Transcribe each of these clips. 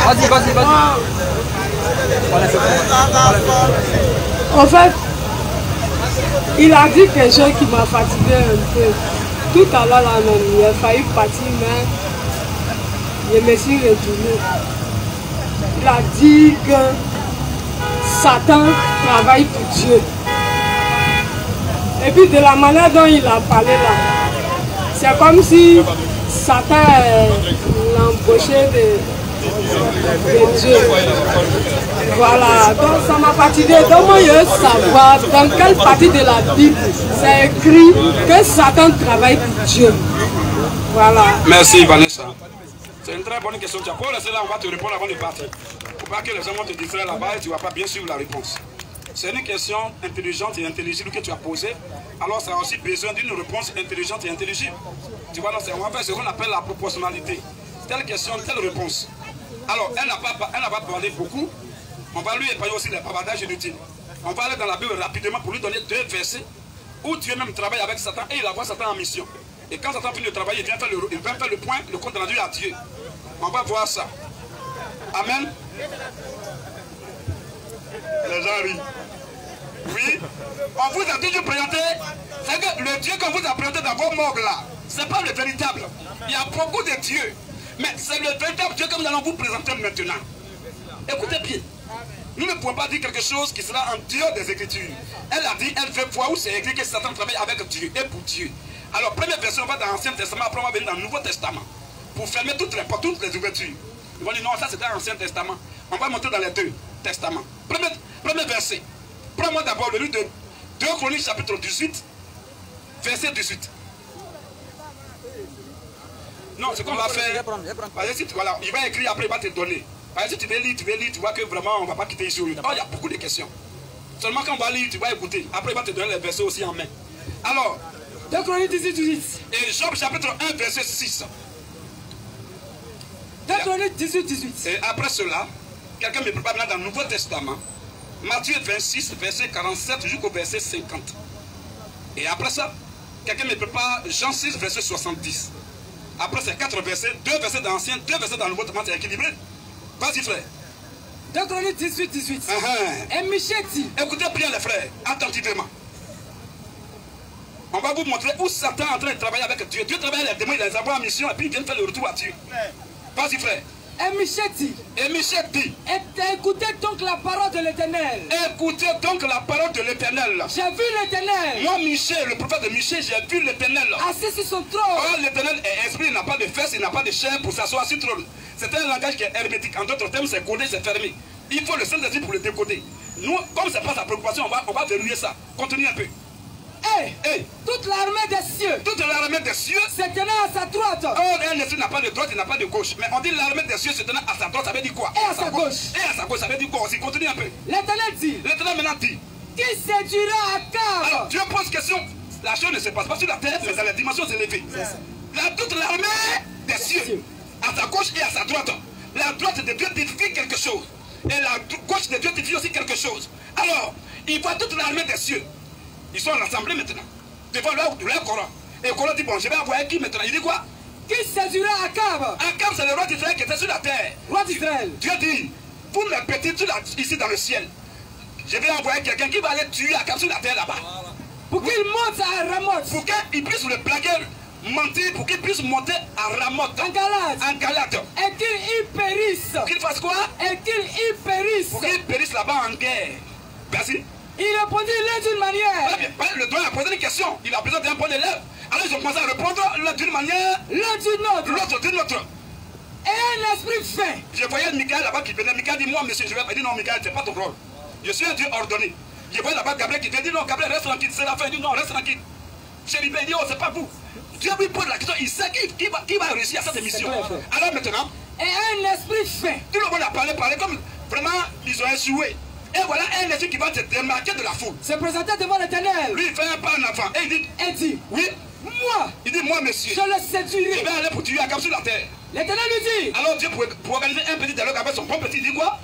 Vas-y, vas-y, vas-y. En fait, il a dit quelque chose qui m'a fatigué un peu. Tout à l'heure, là, même, il a failli partir, mais je me suis retourné. Il a dit que Satan travaille pour Dieu. Et puis de la manière dont il a parlé là, c'est comme si Satan l'embauchait de Dieu. Voilà, donc ça m'a fatigué. Donc moi je veux savoir dans quelle partie de la Bible c'est écrit que Satan travaille pour Dieu. Voilà. Merci Vanessa. C'est une très bonne question. Tu as pas laissé là, on va te répondre avant de partir. Pour pas que les gens vont te distraire là-bas et tu ne vas pas bien suivre la réponse. C'est une question intelligente et intelligible que tu as posée. Alors ça a aussi besoin d'une réponse intelligente et intelligible. Tu vois, on va faire ce qu'on appelle la proportionnalité. Telle question, telle réponse. Alors, elle n'a pas parlé beaucoup. On va lui épargner aussi les bavardages inutiles. On va aller dans la Bible rapidement pour lui donner 2 versets où Dieu même travaille avec Satan et il envoie Satan en mission. Et quand Satan finit de travailler, il vient faire le point, le compte rendu à Dieu. On va voir ça. Amen. Les gens rient. Oui. On vous a toujours présenté. C'est que le Dieu qu'on vous a présenté dans vos morgues là, ce n'est pas le véritable. Il y a beaucoup de dieux. Mais c'est le véritable Dieu que nous allons vous présenter maintenant. Écoutez bien. Nous ne pouvons pas dire quelque chose qui sera en dehors des Écritures. Elle a dit, elle veut voir où c'est écrit que Satan travaille avec Dieu et pour Dieu. Alors, première version, on va dans l'Ancien Testament, après on va venir dans le Nouveau Testament. Pour fermer toutes les portes, toutes les ouvertures. Ils vont dire, non, ça c'était l'Ancien Testament. On va monter dans les 2 testaments. Premier verset. Prends-moi d'abord le livre de 2 Chroniques, chapitre 18, verset 18. Non, ce qu'on va faire, voilà, il va écrire après, il va te donner. Parce que si tu veux lire, tu vois que vraiment on ne va pas quitter ici. Oh, il y a beaucoup de questions. Seulement quand on va lire, tu vas écouter. Après, il va te donner les versets aussi en main. Alors, 2 Chroniques 18. Et Job chapitre 1, verset 6. 2 Chroniques 18. Et après cela, quelqu'un me prépare maintenant dans le Nouveau Testament. Matthieu 26, verset 47 jusqu'au verset 50. Et après ça, quelqu'un me prépare Jean 6, verset 70. Après ces 4 versets, 2 versets dans l'Ancien, 2 versets dans le Nouveau Testament, c'est équilibré. Vas-y frère. 2 Chroniques 18. Et Michel dit. Écoutez bien les frères, attentivement. On va vous montrer où Satan est en train de travailler avec Dieu. Dieu travaille avec les démons, il les envoie en mission et puis il vient faire le retour à Dieu. Vas-y frère. Et Michel dit. Écoutez donc la parole de l'Éternel. Écoutez donc la parole de l'Éternel. J'ai vu l'Éternel. Moi Michel, le prophète de Michel, j'ai vu l'Éternel. Assis sur son trône. Oh, l'Éternel est esprit, il n'a pas de fesses, il n'a pas de chair pour s'asseoir sur le trône. C'est un langage qui est hermétique. En d'autres termes, c'est codé, c'est fermé. Il faut le Saint-Esprit pour le décoder. Nous, comme ce n'est pas sa préoccupation, on va verrouiller ça. Continue un peu. Toute l'armée des cieux. Toute l'armée des cieux. Se tenait à sa droite. Oh, un esprit n'a pas de droite, il n'a pas de gauche. Mais on dit l'armée des cieux se tenait à sa droite, ça veut dire quoi? Et à sa gauche. Et à sa gauche, ça veut dire quoi aussi? Continue un peu. L'Éternel dit. L'Éternel maintenant dit. Qui séduira Akab? Alors, Dieu pose question. La chose ne se passe pas sur la terre, mais dans les dimensions élevées. Toute l'armée des cieux, à sa gauche et à sa droite. La droite de Dieu défie quelque chose. Et la gauche de Dieu défie aussi quelque chose. Alors, il voit toute l'armée des cieux. Ils sont en assemblée maintenant. Devant leur Coran. Et le Coran dit, bon, je vais envoyer qui maintenant? Il dit quoi? Qui séduira Akab? Akab, c'est le roi d'Israël qui était sur la terre. Roi d'Israël. Dieu dit, vous me répétez ici dans le ciel. Je vais envoyer quelqu'un qui va aller tuer Akab sur la terre là-bas. Pour qu'il monte à Ramoth. Pour qu'il puisse le plaquer, mentir, pour qu'il puisse monter à Ramoth. En Galate. Et qu'il y périsse. Qu'il fasse quoi? Et qu'il y périsse. Pour qu'il périsse là-bas en guerre. Merci. Il répondit l'un d'une manière. Le doigt a posé une question. Il a besoin d'un bon élève. Alors ils ont commencé à répondre l'un d'une manière. L'un d'une autre. L'autre d'une autre. Et un esprit fin. Je voyais Michael là-bas qui venait. Michael dit, moi monsieur, je vais pas dire non, Michael, c'est pas ton rôle. Je suis un Dieu ordonné. Je voyais là-bas Gabriel qui vient dire non, Gabriel, reste tranquille. C'est la fin. Il dit non, reste tranquille. Chéribé, il dit, oh, c'est pas vous. Dieu lui pose la question. Il sait qu'il va réussir à cette mission. Alors maintenant. Et un esprit fin. Tout le monde a parlé comme vraiment ils ont échoué. Et voilà un esprit qui va te démarquer de la foule. Se présenter devant l'Éternel. Lui, il fait un pas en avant. Et il dit, oui, moi. Il dit, moi, monsieur. Je le séduirai. Je vais aller pour tuer Akab sur la terre. L'Éternel lui dit. Alors Dieu, pour organiser un petit dialogue avec son bon petit, il dit quoi?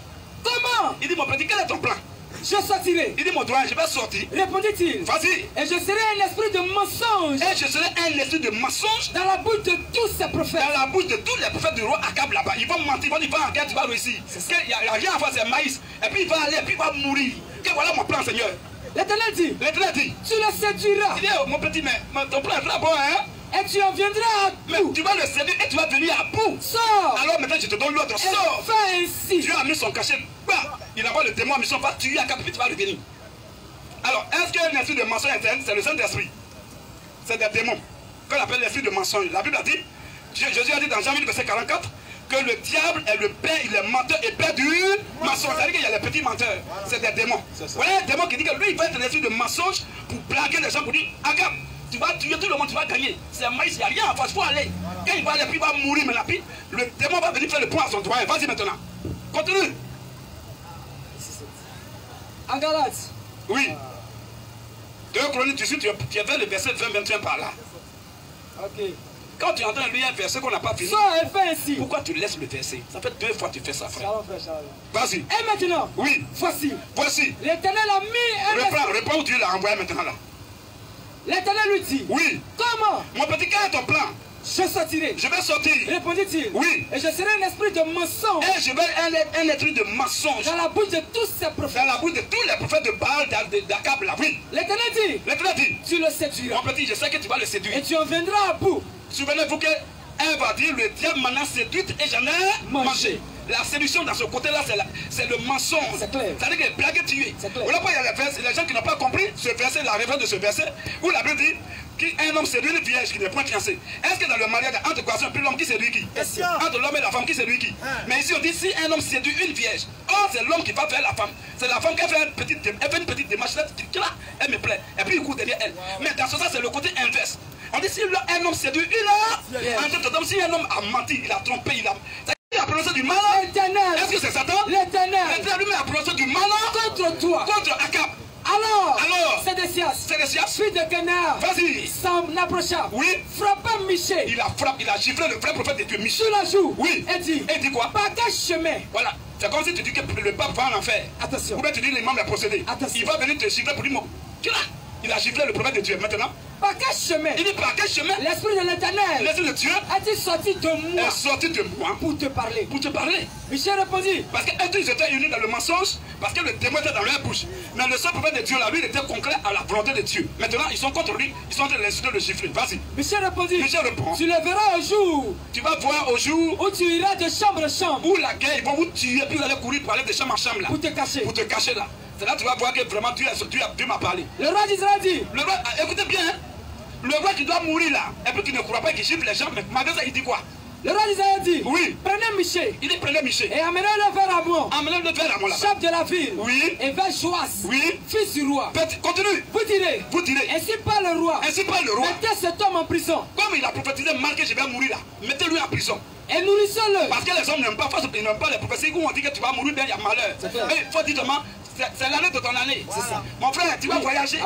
Comment? Il dit, mon petit, quel est ton plan? Je sortirai. Il dit mon doigt, je vais sortir. Répondit-il. Vas-y. Et je serai un esprit de mensonge. Et je serai un esprit de mensonge Dans la bouche de tous ces prophètes. dans la bouche de tous les prophètes du roi Akab là-bas. Ils vont mentir, ils vont dire va en guerre, tu vas réussir. Il n'y a rien à faire, c'est maïs. Et puis il va aller, et puis il va mourir. Que voilà mon plan, Seigneur. L'Éternel dit. L'Éternel dit. Tu le séduiras. Il dit, oh, mon petit, mais ton plan est très bon, hein. Et tu en viendras à Mais bout. tu vas le séduire et tu vas venir à bout. Sors. Alors maintenant je te donne l'ordre, Et sors. fais ainsi. Dieu a mis son cachet. Bah, il envoie le démon en mission, va tuer Akab, puis tu vas revenir. Alors, est-ce qu'un esprit de mensonge interne, c'est le Saint-Esprit? C'est des démons qu'on appelle l'esprit de mensonge. La Bible a dit, Jésus a dit dans Jean 8, verset 44, que le diable est le père, il est menteur et père du mensonge. C'est-à-dire qu'il y a les petits menteurs. C'est des démons. Voilà un démon qui dit que lui, il va être un esprit de mensonge pour blaguer les gens, pour dire, Akab, tu vas tuer tout le monde, tu vas gagner. C'est maïs, il n'y a rien à faire, il faut aller. Quand il va aller, puis il va mourir maintenant, puis le démon va venir faire le point à son doigt. Vas-y maintenant. Continue. En Galates. Oui. 2 Chroniques 18, tu avais le verset 20-21 par là. Ok. Quand tu entends lire un verset qu'on n'a pas fini, Sors et fais ainsi. pourquoi tu laisses le verset? Ça fait 2 fois que tu fais ça, frère. Shalom, frère, shalom. Vas-y. Et maintenant, Oui. voici. Voici. L'Éternel a mis un esprit. Réponds où tu l'as envoyé maintenant là. L'Éternel lui dit. Oui. Comment? Mon petit, quel est ton plan? Je sortirai. Je vais sortir. Répondit-il. Oui. Et je serai un esprit de mensonge. Et je vais un esprit de mensonge Dans la bouche de tous ces prophètes. dans la bouche de tous les prophètes de Baal, d'Akab là. Oui. L'Éternel dit. L'Éternel dit, Tu le séduiras. mon petit, je sais que tu vas le séduire. Et tu en viendras à bout. Souvenez-vous qu'elle va dire, le diable m'a séduite et j'en ai mangé. La séduction dans ce côté-là, c'est le mensonge. C'est clair. C'est-à-dire que blague tuer. C'est clair. Voilà pourquoi il y a les gens qui n'ont pas compris ce verset, la référence de ce verset, où la Bible dit qu'un homme séduit une vierge qui n'est point fiancée. Est-ce que dans le mariage, entre garçons, puis l'homme qui séduit qui? Entre l'homme et la femme qui séduit qui? Mais ici on dit si un homme séduit une vierge, c'est l'homme qui va faire la femme. C'est la femme qui fait une petite démarche, elle me plaît. Et puis il court derrière elle. Mais dans ce sens, c'est le côté inverse. On dit si un homme séduit une, si un homme a menti, il a trompé, il a prononcé du mal. L'Éternel. Est-ce que c'est Satan? L'Éternel. L'Éternel lui a prononcé du mal Contre toi. contre Akab. Alors, Sédécias, fils de Kenar, vas-y, s'en approcha. Oui. Frappa Michée. Il a giflé le vrai prophète de Dieu, Michel. Sur la joue. Oui. Et dit. Et dit quoi? Par quel chemin? Voilà. C'est comme si tu dis que le pape va en enfer. Attention. Ou bien tu dis l'imam l'a procédé. Attention. Il va venir te gifler pour dire, tu l'as. Il a giflé le prophète de Dieu. Maintenant, Par quel chemin? il dit par quel chemin? L'Esprit de l'Éternel L'Esprit de Dieu a-t-il sorti de moi est sorti de moi pour te parler? pour te parler. Michel répondit. Parce qu'ils étaient unis dans le mensonge, parce que le démon était dans leur bouche. Mais le seul prophète de Dieu, là, lui, il était concret à la volonté de Dieu. Maintenant, ils sont contre lui, ils sont en train de l'insulter, de le gifler. Vas-y. Michel répondit. Michel répond. Tu le verras un jour Tu vas voir au jour où tu iras de chambre en chambre où la guerre, ils vont vous tuer, puis vous allez courir pour aller de chambre en chambre là. pour te cacher. Pour te cacher là. C'est là que tu vas voir que vraiment Dieu m'a parlé. Le roi d'Israël dit. Le roi, écoutez bien, hein, le roi qui doit mourir là, et puis qui ne croit pas, qui gifle les gens, mais malgré ça, il dit quoi? Le roi d'Israël dit. Oui. Prenez Michel Il dit prenez Michel, et amenez-le vers Amon, emmenez-le vers Amon là. chef de la ville. Oui. Et vers Joas, Oui. fils du roi. Continue. Vous direz. Ainsi parle le roi. Ainsi parle le roi. Mettez cet homme en prison Comme il a prophétisé mal que je vais mourir là, mettez-lui en prison. et nourrissez-le. Parce que les hommes n'aiment pas, ils n'aiment pas les prophéties où on dit que tu vas mourir, bien il y a malheur. clair. Mais il faut dire comment, c'est l'année de ton année. ça. Mon frère, tu vas voyager,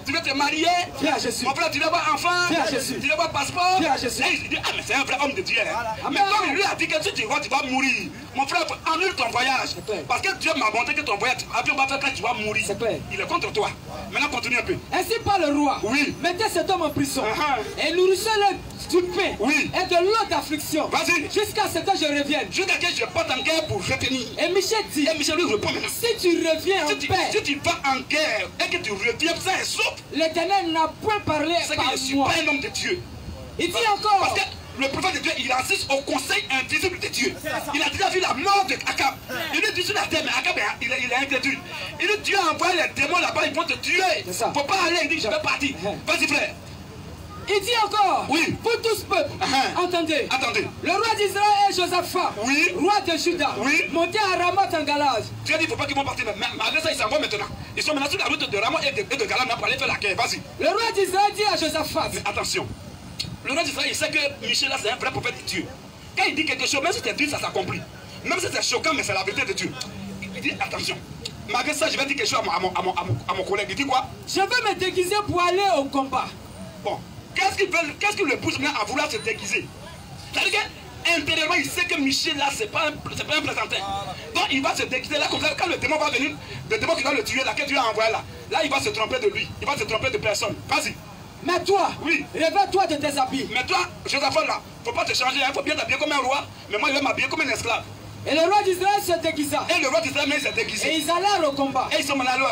tu vas te marier. Viens à Jésus. Mon frère, tu vas avoir enfant, Viens à Jésus. tu vas avoir passeport. Viens à Jésus. Et il dit, ah mais c'est un vrai homme de Dieu. Hein. Mais Amen. comme il lui a dit que si tu vas mourir, mon frère, annule ton voyage. clair. Parce que Dieu m'a montré que ton voyage, avion va faire quand tu vas mourir. C'est clair. Il est contre toi. Maintenant, continue un peu. Ainsi parle le roi. Oui. Mettez cet homme en prison Uh-huh. et nourrissez-le du pain Oui. et de l'eau d'affliction Vas-y. jusqu'à ce que je revienne. Jusqu'à que je parte en guerre pour retenir. Et Michel dit. Et Michel lui répond maintenant. Si tu reviens en paix, Si tu vas en guerre et que tu reviens sain et sauf, l'Éternel n'a point parlé c'est que par je ne suis moi. pas un homme de Dieu. Il dit encore. Parce que le prophète de Dieu, il assiste au conseil invisible de Dieu. Il a déjà vu la mort d'Akab. Il lui dit sur la terre, mais Akab, il est incrédule. Il dit, Dieu a envoyé les démons là-bas, ils vont te tuer. C'est ça. Faut pas aller, il dit, je vais partir. Vas-y frère. Il dit encore. Oui. Vous tous peuple. Entendez. Attendez. Le roi d'Israël et Josaphat. Oui. Roi de Juda. Oui. Monté à Ramoth en Galade. Dieu a dit, il ne faut pas qu'ils vont partir. Mais malgré ça, ils s'en vont maintenant. Ils sont maintenant sur la route de Ramon et de Galam pour aller faire la guerre. Vas-y. Le roi d'Israël dit à Josaphat. Mais attention. Le roi d'Israël, il sait que Michel là, c'est un vrai prophète de Dieu. Quand il dit quelque chose, même si c'est dur, ça s'accomplit. Même si c'est choquant, mais c'est la vérité de Dieu. Il dit, attention. Malgré ça, je vais dire quelque chose à mon collègue. Il dit quoi? Je vais me déguiser pour aller au combat. Bon. Qu'est-ce qu'il le pousse maintenant à vouloir se déguiser? C'est-à-dire intérieurement, il sait que Michel là, c'est pas un plaisantin. Donc il va se déguiser là, comme ça, quand le démon va venir, le démon qui va le tuer là, que Dieu a envoyé là, là il va se tromper de lui, il va se tromper de personne. Vas-y. Mais toi, oui, revêt-toi de tes habits. Mais toi, Josaphat là, faut pas te changer, il faut bien t'habiller comme un roi, mais moi je vais m'habiller comme un esclave. Et le roi d'Israël se déguisa. Et le roi d'Israël s'est déguisé. Et ils allèrent au combat. Et ils sont allés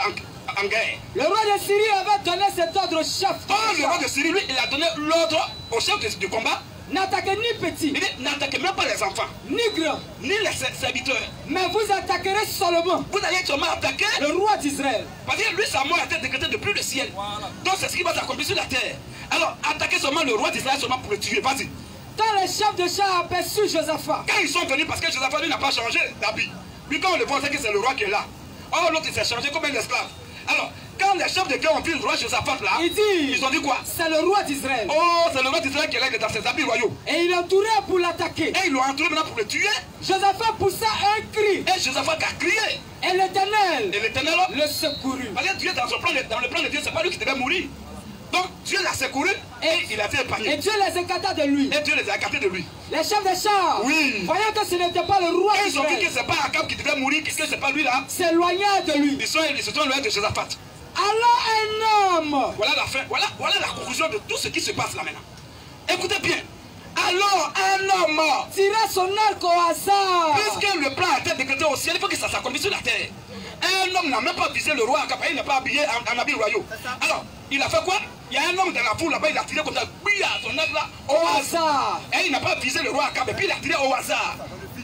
en guerre. Le roi de Syrie avait donné cet ordre au chef. Oh, le roi de Syrie, lui, il a donné l'ordre au chef du combat. N'attaquez ni petit. Il dit, n'attaquez même pas les enfants. Ni grands. Ni les serviteurs. Mais vous attaquerez seulement. Vous allez seulement attaquer le roi d'Israël. Parce que lui, sa mort a été décrétée depuis le ciel. Voilà. Donc c'est ce qui va s'accomplir sur la terre. Alors, attaquez seulement le roi d'Israël seulement pour le tuer. Vas-y. Quand les chefs de chars aperçurent Josaphat. Quand ils sont venus, parce que Josaphat, lui, n'a pas changé d'habit. Lui, quand on le voit, on sait que c'est le roi qui est là. Oh, l'autre, il s'est changé comme un esclave. Alors, quand les chefs de guerre ont vu le roi Josaphat là, ils ont dit quoi? C'est le roi d'Israël. Oh, c'est le roi d'Israël qui est là, il est dans ses habits royaux. Et ils l'entouraient pour l'attaquer. Et ils l'ont entouré maintenant pour le tuer. Josaphat poussa un cri. Et Josaphat a crié. Et l'Éternel le secourut. Parce que Dieu, dans le plan de Dieu, c'est pas lui qui devait mourir. Donc Dieu l'a secouru et il a été épargné. Et Dieu les écarta de lui. Et Dieu les a écartés de lui. Les chefs des chars, oui, voyant que ce n'était pas le roi, ils ont dit que c'est pas Akab qui devait mourir, que c'est pas lui là, s'éloignèrent de lui. Ils se sont éloignés de Josaphat. Alors un homme. Voilà la fin, voilà la conclusion de tout ce qui se passe là maintenant. Écoutez bien. Alors un homme tira son arc au hasard. Puisque le plan a été décrété au ciel, il faut que ça s'accomplisse sur la terre. Un homme n'a même pas visé le roi Akab, il n'est pas habillé en habits royaux. Alors, il a fait quoi? Il y a un homme dans la foule là-bas, il a tiré comme ça, son arc là, au hasard. Et il n'a pas visé le roi Akab, et puis il a tiré au hasard.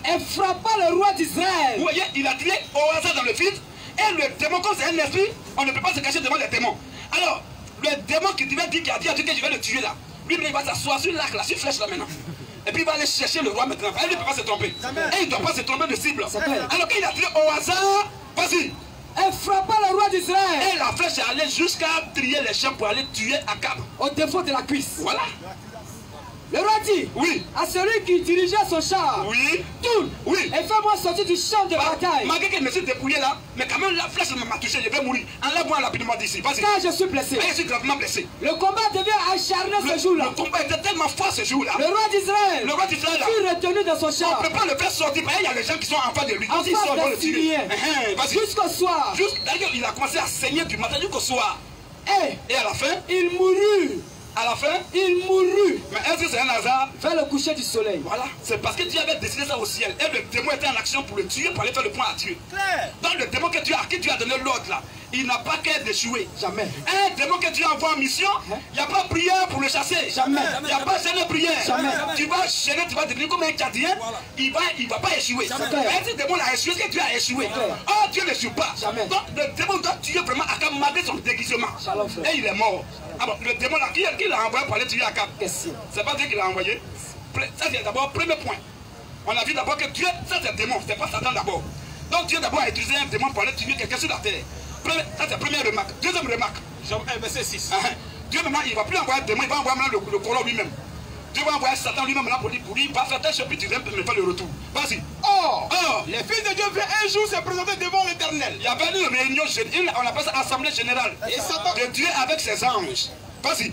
Et frappa le roi d'Israël. Vous voyez, il a tiré au hasard dans le vide. Et le démon, comme c'est un esprit, on ne peut pas se cacher devant les démons. Alors, le démon qui devait dire, qui a dit à Dieu que je vais le tuer là, lui il va s'asseoir sur l'arc là, sur flèche là maintenant. Et puis il va aller chercher le roi maintenant. Il ne peut pas se tromper. Et il ne doit pas se tromper de cible. Alors qu'il a tiré au hasard, vas-y. Et frappa le roi d'Israël. Et la flèche est allée jusqu'à trier les champs pour aller tuer Akab. Au défaut de la cuisse. Voilà. Le roi dit oui. à celui qui dirigeait son char, oui. Tourne oui. Et fais-moi sortir du champ de bataille. Malgré que je me suis dépouillé là, mais quand même la flèche m'a touché, je vais mourir. Enlève-moi rapidement d'ici. Vas-y. Car je suis blessé. Et je suis gravement blessé. Le combat devient acharné ce jour-là. Le combat était tellement fort ce jour-là. Le roi d'Israël fut retenu dans son char. On ne peut pas le faire sortir. Il y a les gens qui sont en face de lui. En face des Syriens. Jusqu'au soir. D'ailleurs, il a commencé à saigner du matin jusqu'au soir. Et à la fin, il mourut. À la fin, il mourut. Mais est-ce que c'est un hasard? Vers le coucher du soleil. Voilà. C'est parce que Dieu avait décidé ça au ciel. Et le démon était en action pour le tuer, pour aller faire le point à Dieu. Donc le démon à qui Dieu a donné l'ordre là, il n'a pas qu'à d'échouer. Jamais. Un démon que Dieu envoie en mission, il n'y a pas prière pour le chasser. Jamais. Il n'y a pas chaîne de prière. Jamais. Tu vas chaîner, tu vas devenir comme un Tchadien. Voilà. Il va pas échouer. Mais si le démon a échoué, c'est que Dieu a échoué. Oh, Dieu ne suit pas. Jamais. Donc le démon doit tuer vraiment Akab malgré son déguisement. Et il est mort. Alors le démon là, qui l'a envoyé pour aller tuer Akab? C'est pas Dieu qui l'a envoyé. Ça c'est d'abord premier point. On a vu d'abord que Dieu, ça c'est un démon, c'est pas Satan d'abord. Donc Dieu d'abord a utilisé un démon pour aller tuer quelqu'un sur la terre. Ça c'est la première remarque. Deuxième remarque. Verset 6. Dieu maintenant il ne va plus envoyer un démon, il va envoyer maintenant le colon lui-même. Dieu va envoyer Satan lui-même pour lui, il va faire tel chapitre, il va faire le retour. Vas-y. Or, les fils de Dieu viennent un jour se présenter devant l'Éternel. Il y avait une réunion, on appelle ça assemblée générale de Dieu avec ses anges. Vas-y.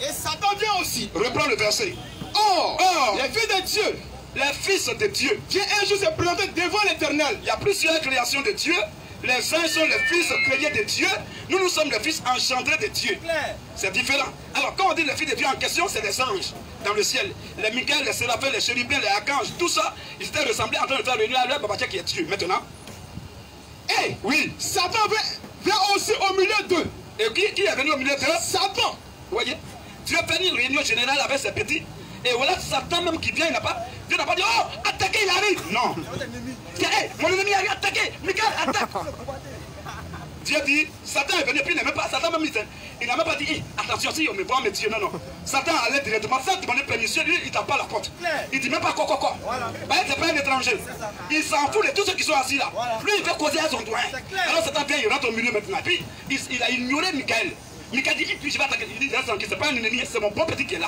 Et Satan vient aussi. Reprends le verset. Or, les fils de Dieu, les fils de Dieu viennent un jour se présenter devant l'Éternel. Il y a plusieurs créations de Dieu. Les uns sont les fils créés de Dieu. Nous sommes les fils engendrés de Dieu. C'est différent. Alors quand on dit les fils de Dieu en question, c'est les anges dans le ciel. Les Michael, les Séraphins, les Chérubins, les Archanges, tout ça, ils étaient ressemblés en train de faire réunion à leur Babatia qui est Dieu. Maintenant, oui, Satan vient aussi au milieu d'eux. Et qui est venu au milieu d'eux? Satan. Vous voyez, Dieu fait une réunion générale avec ses petits. Et voilà Satan même qui vient, Dieu n'a pas dit, oh, attaquez, il arrive. Non. Hey, mon ennemi arrive, attaquez. Michael, attaque. Dieu dit, Satan est venu, puis il n'a même pas, Satan même, il n'a même pas dit, hey, attention, si on me voit me tuer, non, non. Satan allait directement, sans demander permission, lui, il tape pas la porte. Il dit même pas quoi. Ben, c'est pas un étranger. Il s'en fout de tous ceux qui sont assis là. Lui, il fait causer à son doigt. Alors Satan vient, il rentre au milieu maintenant. Puis, il a ignoré Michael. Michael dit, je vais attaquer. Il dit, c'est pas un ennemi, c'est mon bon petit qui est là.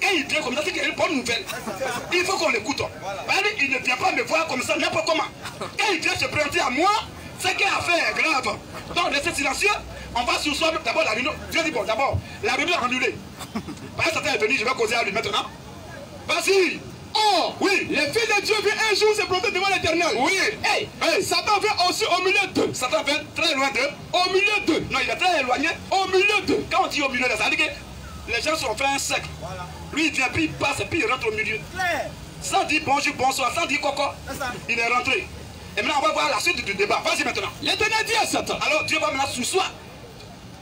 Quand il vient comme ça, c'est qu'il y a une bonne nouvelle. Il faut qu'on l'écoute. Il ne vient pas me voir comme ça, n'importe comment. Quand il vient se présenter à moi, c'est qu'il a fait grave. Donc, restez silencieux. On va s'asseoir d'abord la réunion. Dieu dit, bon, d'abord, la réunion est annulée. Satan est venu, je vais causer à lui maintenant. Vas-y. Oh, oui, le Fils de Dieu vient un jour se présenter devant l'Éternel. oui. Hey, Satan vient aussi au milieu d'eux. Satan vient très loin d'eux. Au milieu d'eux. Non, il est très éloigné. Au milieu d'eux. Quand on dit au milieu, ça veut dire que les gens sont fait un cercle. Lui, il vient, puis il passe, et puis il rentre au milieu. Sans dire bonjour, bonsoir, sans dire coco. Il est rentré. Et maintenant, on va voir la suite du débat. Vas-y maintenant. L'Éternel dit à Satan. Alors, Dieu va maintenant sous-soi.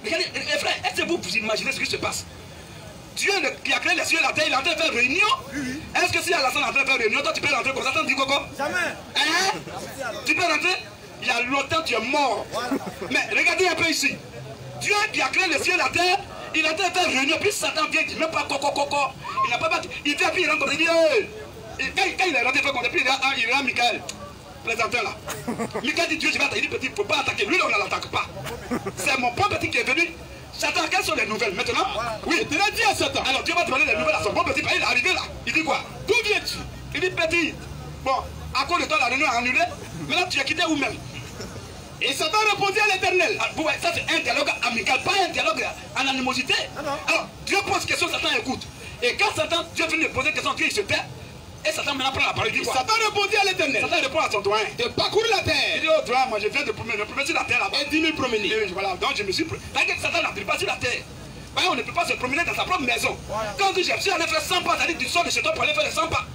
Regardez, les frères, est-ce que vous imaginez ce qui se passe? Dieu qui a créé les cieux et la terre, il est en train de faire réunion. Est-ce que si Alassane est en train de faire réunion, toi tu peux rentrer comme ça sans dire coco? Jamais. Hein? Tu peux rentrer? Il y a longtemps tu es mort. Mais regardez un peu ici. Dieu qui a créé les cieux et la terre, il est en train de faire réunion, puis Satan vient, il dit même pas coco. Il n'a pas battu. Il vient, puis il rentre comme ça, il dit hey. Et quand il est rentré, il fait comme ça, puis il est là, Michael. Plaisanteur là. Michael dit Dieu, je vais attaquer. Il dit petit, il ne faut pas attaquer. Lui, on ne l'attaque pas. C'est mon pauvre petit qui est venu. Satan, quelles sont les nouvelles maintenant? Oui, tu l'as dit à Satan. Alors Dieu va demander les nouvelles à son bon petit. Il est arrivé là. Il dit quoi? D'où viens-tu? Il dit petit. Bon, à cause de toi, la réunion est annulée. Maintenant, tu as quitté où même? Et Satan répondit à l'Éternel. Ça, c'est un dialogue amical, pas un dialogue en animosité. Alors, Dieu pose question, Satan écoute. Et quand Satan, Dieu vient lui poser question, Dieu il se tait. Et Satan maintenant prend la parole. Il dit quoi? Satan répondit à l'Éternel. Satan répond à son doyen. De parcourir la terre. Il dit au doyen, moi je viens de promener sur la terre là-bas. Et 10 000 promener. Et voilà, donc je me suis. T'inquiète, Satan n'arrive pas sur la terre. Voyez, on ne peut pas se promener dans sa propre maison. Quand on dit je suis allé faire 100 pas, c'est-à-dire que tu sors de chez toi pour aller faire les 100 pas.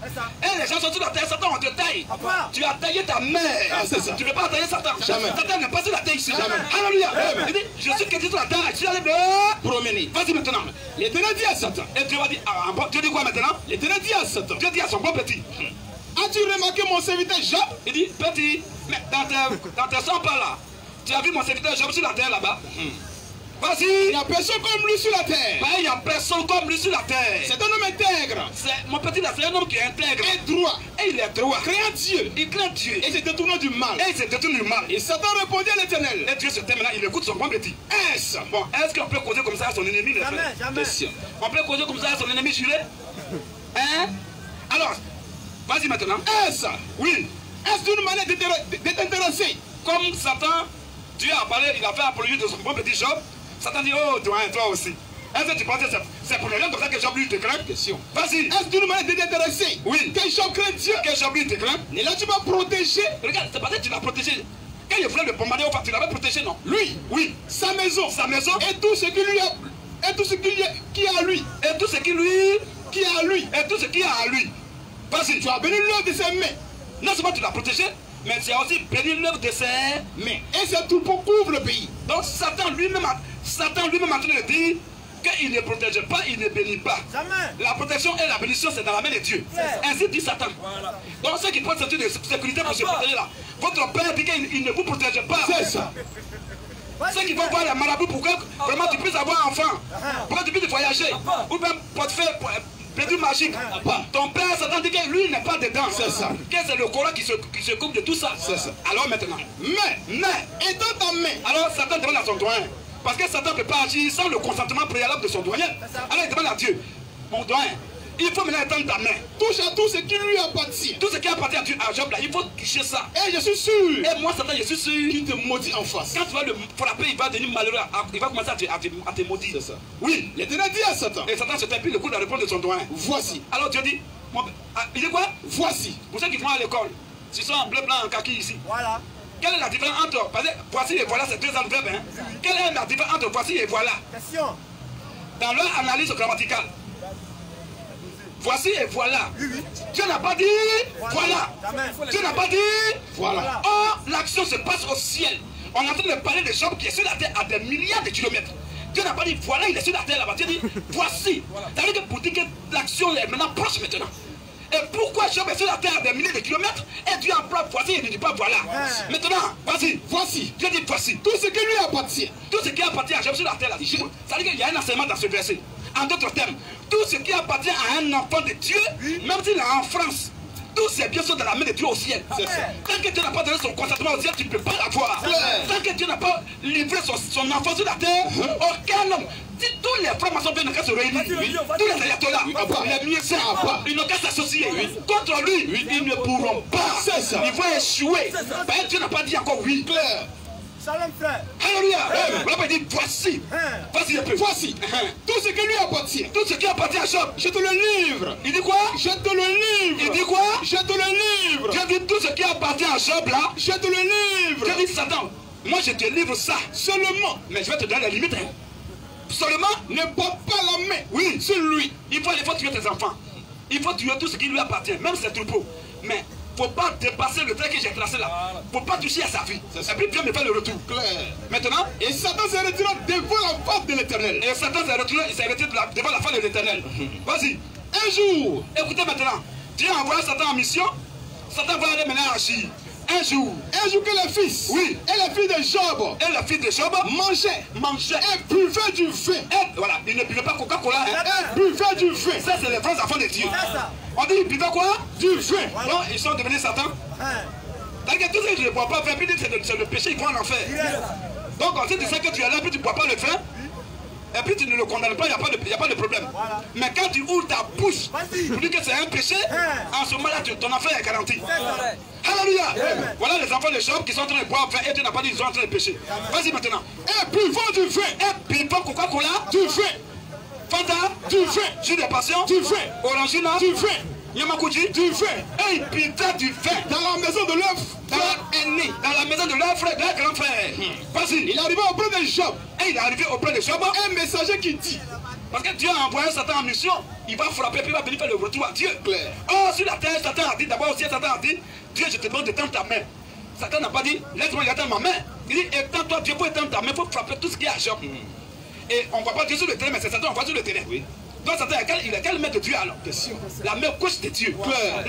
Et les gens sont sur la terre, Satan, on te taille. Tu as taillé ta mère. Tu ne peux pas tailler Satan. Jamais. Satan n'est pas sur la terre ici. Alléluia. Il dit, je suis quelqu'un sur la terre, je suis allé me promener. Vas-y maintenant. L'Éternel dit à Satan. Et Dieu va dire, Dieu dit quoi maintenant? L'Éternel dit à Satan. Dieu dit à son bon petit. As-tu remarqué mon serviteur Job? Il dit, petit, mais dans tes 100 pas là, tu as vu mon serviteur Job sur la terre là-bas? Vas-y. Il n'y a personne comme lui sur la terre. Il n'y a personne comme lui sur la terre. C'est un homme intègre. Mon petit là, c'est un homme qui est intègre. Et droit. Et il est droit. Créant Dieu. Il craint Dieu. Et se détournant du mal. Et il se détourne du mal. Et Satan répondit à l'Éternel. Et Dieu se tait maintenant, il écoute son bon petit. Est-ce qu'on peut causer comme ça à son ennemi? Jamais. On peut causer comme ça à son ennemi juré? Hein? Alors, vas-y maintenant. Est-ce? Oui. Est-ce d'une manière d'être intéressé? Comme Satan, Dieu a parlé, il a fait apologie de son bon petit Job. Satan dit, oh, toi aussi. Est-ce que tu penses que c'est pour les gens comme ça que Job lui te craint? Question. Vas-y. Est-ce d'une manière d'être intéressé? Oui. Que Job craint Dieu? Que Job lui te craint? Et là, tu m'as protégé. Regarde, c'est parce que tu l'as protégé. Quand il voulait le bombarder au parti, tu l'avais protégé, non? Lui? Oui. Sa maison. Sa maison. Et tout ce qui lui a. Et tout ce qui a à lui. Et tout ce qui lui. Qui a à lui. Et tout ce qui a à lui. Vas-y. Tu as béni l'œuvre de ses mains. Non seulement tu l'as protégé, mais tu as aussi béni l'œuvre de ses mains. Et ce troupeau couvre le pays. Donc Satan lui-même en train de dire qu'il ne protège pas, il ne bénit pas. Jamais. La protection et la bénédiction, c'est dans la main de Dieu. Ainsi dit Satan. Donc ceux qui prennent cette de sécurité pour se protéger là, votre père dit qu'il ne vous protège pas. C'est ça. Ceux qui vont voir les marabouts pour que vraiment tu puisses avoir un enfant, pour que tu puisses voyager, ou même portefeuille, pédule magique. Ton père Satan dit que lui il n'est pas dedans. C'est ça. Que c'est le Coran qui s'occupe de tout ça. C'est ça. Alors maintenant, mais, et dans ta main. Alors Satan demande à son doyen. Parce que Satan ne peut pas agir sans le consentement préalable de son doyen. Alors il demande à Dieu, mon doyen, il faut maintenant étendre ta main. Touche à tout ce qui lui appartient. Tout ce qui appartient à Dieu, à Job là, il faut toucher ça. Et je suis sûr. Et moi Satan, je suis sûr. Qu'il te maudit en face. Quand tu vas le frapper, il va devenir malheureux. Il va commencer à te maudire. C'est ça. Oui. L'Éternel dit à Satan. Et Satan se fait plus le coup de la réponse de son doyen. Voici. Alors Dieu dit, il dit quoi? Voici. Pour ceux qui vont à l'école, s'ils sont en bleu, blanc, en kaki ici. Voilà. Quelle est la différence entre, parce que voici et voilà, c'est deux adverbes, hein? Quelle est la différence entre voici et voilà? Question. Dans leur analyse grammaticale. Voici et voilà. Dieu n'a pas dit voilà. Dieu n'a pas dit voilà. Or, l'action se passe au ciel. On est en train de parler de Job qui est sur la terre à des milliards de kilomètres. Dieu n'a pas dit voilà, il est sur la terre là-bas. Dieu dit voici. Ça veut dire que pour dire que l'action est maintenant proche maintenant. Et pourquoi Job est sur la terre à des milliers de kilomètres et Dieu emploie voici et ne dit pas voilà. Maintenant, vas-y, voici. Dieu dit voici. Tout ce qui lui appartient. Tout ce qui appartient à Job sur la terre là. Ça veut dire qu'il y a un enseignement dans ce verset. En d'autres termes, tout ce qui appartient à un enfant de Dieu, même s'il est en France, tous ces biens sont dans la main de Dieu au ciel. Tant que Dieu n'a pas donné son consentement au ciel, tu ne peux pas l'avoir. Tant que Dieu n'a pas livré son enfant sur la terre, aucun homme. Si tous les francs-maçons viennent qu'à se réunir, tous les ayatollahs, les médecins, ils n'ont qu'à s'associer. Contre lui, ils ne pourront pas. Ils vont échouer. Dieu n'a pas dit encore oui. Shalom frère. Alléluia. On va dire voici. Voici un peu. Voici. Tout ce qui lui appartient. Tout ce qui appartient à Job. Je te le livre. Il dit quoi? Je te le livre. Il dit quoi? Je te le livre. Je dis tout ce qui appartient à Job là. Je te le livre. Je dis Satan. Moi je te livre ça. Seulement. Mais je vais te donner la limite. Seulement ne porte pas la main. Oui, sur lui. Il faut tuer tes enfants. Il faut tuer tout ce qui lui appartient. Même ses troupeaux. Mais il ne faut pas dépasser le trait que j'ai tracé là. Il ne faut pas toucher à sa vie. Et puis Dieu me fait le retour. Claire. Maintenant, et Satan s'est retiré devant la face de l'Éternel. Et Satan s'est retiré devant la face de l'Éternel. Vas-y. Un jour, écoutez maintenant. Dieu a envoyé Satan en mission. Satan va aller maintenant agir. Un jour que les fils, oui, et les filles de Job, mangeaient et buvaient du vin. Voilà, ils ne buvaient pas Coca-Cola, et buvaient du vin. Ça, c'est les vrais enfants de Dieu. On dit, ils buvaient quoi? Du vin. Donc, ils sont devenus Satan. C'est-à-dire que tout ce que je ne bois pas, c'est le péché, ils vont en enfer. Donc, on sait que tu es là, puis tu ne bois pas le vin. Et puis tu ne le condamnes pas, il n'y a pas de problème. Voilà. Mais quand tu ouvres ta bouche pour dire que c'est un péché, en ce moment-là, ton affaire est garantie. Alléluia. Voilà les enfants de Job qui sont en train de boire vin et tu n'as pas dit qu'ils sont en train de pécher. Vas-y maintenant. Et buvons du vin. Et buvons Coca-Cola. Du vin. Fanta. Du vin. Jus de passion. Du vin. Orangina. Du vin. Yamakuji. Du vin. Et il buvaient du vin. Dans la maison de leur aîné. Dans la maison de leur frère, de leur grand frère. Vas-y. Il est arrivé auprès de Job. Et il est arrivé auprès de Job. Un messager qui dit. Parce que Dieu a envoyé Satan en mission. Il va frapper, puis il va venir faire le retour à Dieu. Oh, sur la terre, Satan a dit, d'abord aussi Satan a dit, Dieu, je te demande d'étendre ta main. Satan n'a pas dit, laisse-moi étendre ma main. Il dit, étends-toi, Dieu, pour étendre ta main, il faut frapper tout ce qui est à Job. Et on ne voit pas Dieu sur le terrain, mais c'est Satan, on voit sur le terrain. Oui. Donc Satan, il est quelle main de Dieu alors? La main gauche de Dieu.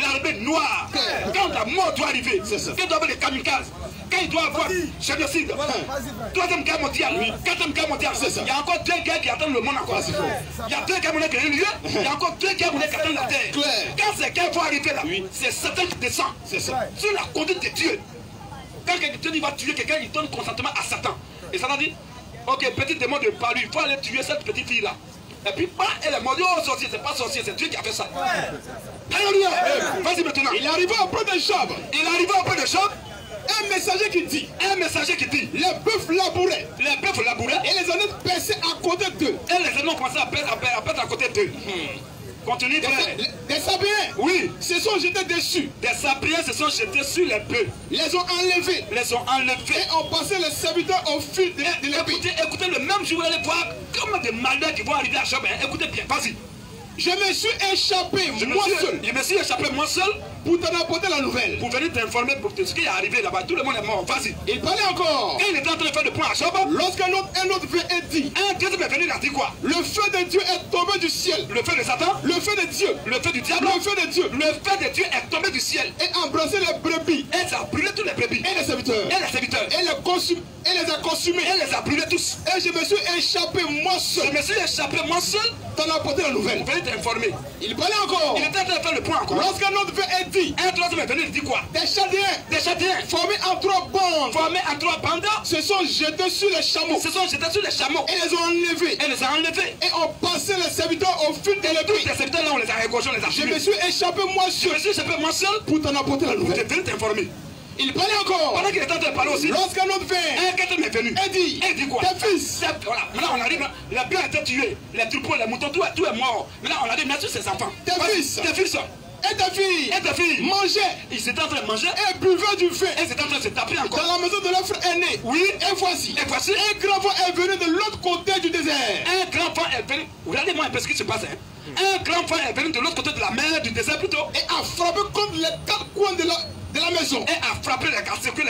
L'armée noire. Quand la mort doit arriver, quand il doit avoir des kamikazes, quand il doit avoir génocide, troisième guerre mondiale, quatrième guerre mondiale, il y a encore 2 guerres qui attendent le monde encore. Il y a 2 guerres mondiales qui ont eu lieu, il y a encore 2 guerres mondiales qui attendent la terre. Quand ces guerres vont arriver là, c'est Satan qui descend sur la conduite de Dieu. Quand quelqu'un va tuer quelqu'un, il donne consentement à Satan. Et Satan dit, ok, petit démon de Palu, il faut aller tuer cette petite fille là. Et puis, elle est mordue, oh sorcier, c'est pas sorcier, c'est Dieu qui a fait ça. Alléluia. Vas-y maintenant. Il est arrivé auprès de Job. Il est arrivé auprès de Job. Un messager qui dit. Les bœufs labouraient. Et les ânes perçaient à côté d'eux. Et les ânes ont commencé à perdre à côté d'eux. Continue, des Sabriens, oui, se sont jetés dessus. Des Sabriens se sont jetés sur les bœufs. Les ont enlevés. Et ont passé les serviteurs au fil de l'épée. Écoutez, le même jour, vous allez voir comme des malheurs qui vont arriver à Job. Écoutez bien, vas-y. Je me suis échappé moi seul pour t'en apporter la nouvelle. Pour venir t'informer pour ce qui est arrivé là-bas. Tout le monde est mort. Vas-y. Il parlait encore. Et il était en train de faire le point à Job. Lorsqu'un autre vient et dit. Un deuxième est venu, il a dit quoi? Le feu de Dieu est tombé du ciel. Le feu de Satan. Le feu de Dieu. Le feu du diable. Le feu de Dieu. Le feu de Dieu est tombé du ciel. Et a embrassé les brebis. Et ça a brûlé tous les brebis. Et les serviteurs. Et les a consumés. Et les a brûlés tous. Et je me suis échappé moi seul. T'en apporter la nouvelle. Informé. Il parlait encore. Il était en train de faire le point encore. Lorsqu'un autre vient et dit. Un troisième est venu, il dit quoi? Des Chaldéens. Formés en 3 bandes. Se sont jetés sur les chameaux. Et les ont enlevés. Et ont passé les serviteurs au fil de l'épée. Les serviteurs là, on les a égorgés, on les a tués. Je me suis échappé moi seul. Pour t'en apporter la nouvelle. Pour te t'informer. Il parlait encore. Pendant qu'il était en train de parler aussi. Lorsqu'un autre vient. Un quatrième est venu. Et dit quoi? Tes fils. Voilà. Maintenant on arrive. Les biens étaient tués. Les troupeaux, les moutons, tout est mort. Maintenant on a dit merci ses enfants. Tes fils. Et ta fille mangeaient. Ils étaient en train de manger. Et buvaient du vin. Et ils étaient en train de se taper encore. Dans la maison de leur frère aîné. Oui. Et voici. Un grand vent est venu de l'autre côté du désert. Un grand vent est venu. Regardez-moi un peu ce qui se passe. Un grand vent est venu de l'autre côté de la mer, du désert plutôt. Et a frappé contre les 4 coins de la maison. Et a frappé les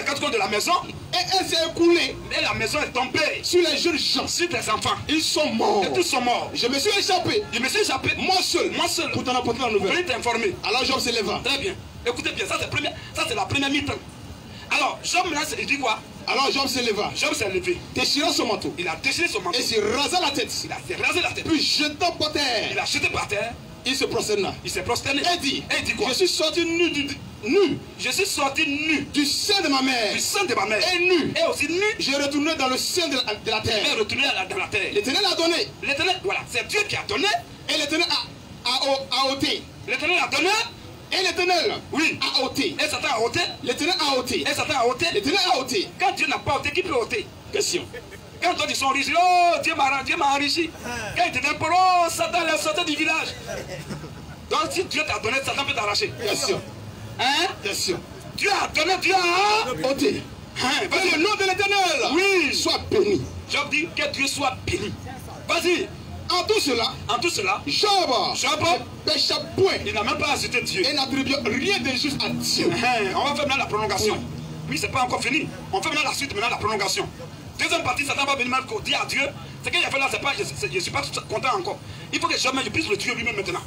4 coins de la maison. Et elle s'est écoulée. Et la maison est tombée sur les jeunes gens. Sur des enfants. Ils sont morts. Et tous sont morts. Je me suis échappé. Moi seul. Pour t'en apporter la nouvelle. Pour t'informer. Alors Job se leva. Très bien. Écoutez bien, ça c'est la première mi-temps. Alors Job il dit quoi? Alors Job se leva. Job s'est levé. Déchirant son manteau. Il a déchiré son manteau. Et s'est rasé la tête. Puis jetant par terre. Il a jeté par terre. Il se prosterna. Et dit quoi? Je suis sorti nu. Du sein de ma mère. Et nu. Et aussi nu. Je retourné dans le sein de la terre. L'Éternel a donné. Voilà. C'est Dieu qui a donné. Et l'Éternel a ôté. L'Éternel a donné. Et l'Éternel, oui, a ôté. Et Satan a ôté. L'Éternel a ôté. Et Satan a ôté. L'Éternel a ôté. Quand Dieu n'a pas ôté, qui peut ôter? Question. Quand toi tu sont riches, oh Dieu m'a enrichi. Quand il te donne pour oh Satan l'a sorti du village. Donc si Dieu t'a donné, Satan peut t'arracher. Bien sûr. Hein? Bien sûr. Dieu a donné, Dieu a ôté. Hein? Que le nom de l'Éternel, oui, soit béni. Job dit que Dieu soit béni. Vas-y. En tout cela, Job ne pécha point. Il n'a même pas insulté Dieu. Et n'attribue rien de juste à Dieu. On va faire maintenant la prolongation. Oui, c'est pas encore fini. On fait maintenant la suite, maintenant la prolongation. Deuxième partie, Satan va venir dire à Dieu. Ce qu'il a fait là, c'est pas, je ne suis pas content encore. Il faut que jamais je puisse le tuer lui-même maintenant.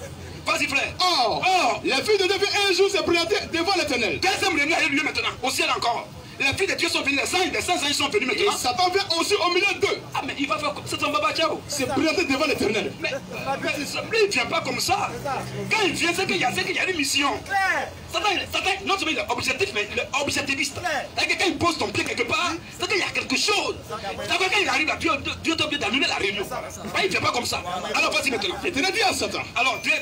Vas-y frère. Or, les filles de Dieu un jour se présenter devant l'Éternel. Deuxième réunion a eu lieu maintenant, au ciel encore. Les filles de Dieu sont venues, les saints ils sont venus maintenant. Et Satan vient aussi au milieu d'eux. Ah mais il va faire comme ça, son baba ciao. Se présenter devant l'Éternel. Mais lui il ne vient pas comme ça. Quand il vient, c'est qu'il y a une mission. Satan, non seulement il est objectif, mais il est objectiviste. C'est-à-dire que quand il pose ton pied quelque part, c'est qu'il y a quelque chose. C'est-à-dire que quand il arrive là, Dieu t'a obligé d'annuler la réunion. Il ne vient pas comme ça. Alors vas-y maintenant. L'Éternel dit à Satan. Alors Dieu,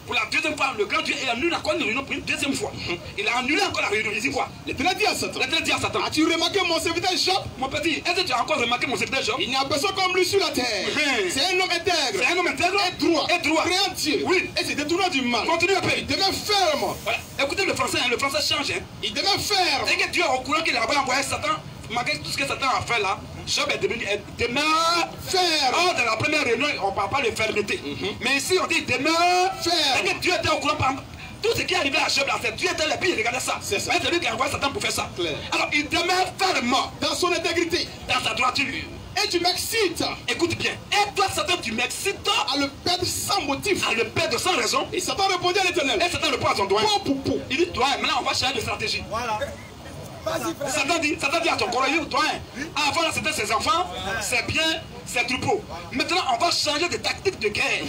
pour la deuxième fois, le grand Dieu a annulé encore une réunion pour une deuxième fois. Il a annulé encore la réunion. Il dit quoi? L'Éternel dit à Satan. L'Éternel dit à Satan. As-tu remarqué mon serviteur Job? Mon petit, est-ce que tu as encore remarqué mon serviteur Job? Il n'y a personne comme lui sur la terre. C'est un homme intègre. C'est un homme intègre et droit. Créant Dieu. Oui. Et c'est détournant du mal. Continue à payer. Il devient ferme. Voilà. Écoutez le français change. Hein. Il devient ferme. C'est que Dieu est au courant qu'il a envoyé Satan. Malgré tout ce que Satan a fait là, Job est devenu demeure ferme. Oh, dans la première réunion, on ne parle pas de fermeté. Mais ici, on dit demeure ferme. C'est que Dieu était au courant pendant tout ce qui est arrivé à Job là, c'est Dieu était là, puis il regardait ça. C'est ça. C'est lui qui a envoyé Satan pour faire ça. Claire. Alors, il demeure ferme dans son intégrité, dans sa droiture. Et tu m'excites. Écoute bien. Et toi, Satan, tu m'excites à le perdre sans motif. À le perdre sans raison. Et Satan répondit à l'Éternel. Et Satan répond à son doigt. Il dit, toi, maintenant, on va changer de stratégie. Voilà. Satan dit à ton corps, toi, avant là c'était ses enfants, c'est bien, c'est troupeau. Maintenant on va changer de tactique de guerre.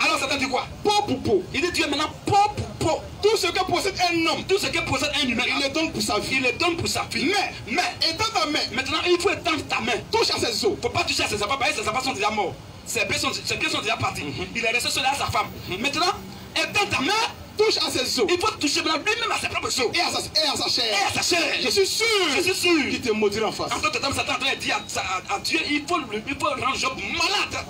Alors Satan dit quoi? Pot pour pot. Il dit Dieu maintenant pot pour pot. Tout ce que possède un homme, tout ce que possède un humain, il le donne pour sa vie. Il le donne pour sa vie. Mais étends ta main. Maintenant il faut étendre ta main. Touche à ses os. Il ne faut pas toucher à ses enfants parce que ses enfants sont déjà morts. Ses pieds sont déjà partis. Il est resté seul à sa femme. Maintenant étends ta main. Touche à ses os. Il faut toucher lui-même à ses propres os. Et à sa chair. Et à sa chair. Je suis sûr. Qu'il te maudira en face. En d'autres termes, Satan est en train de dire à Dieu, il faut rendre Job malade.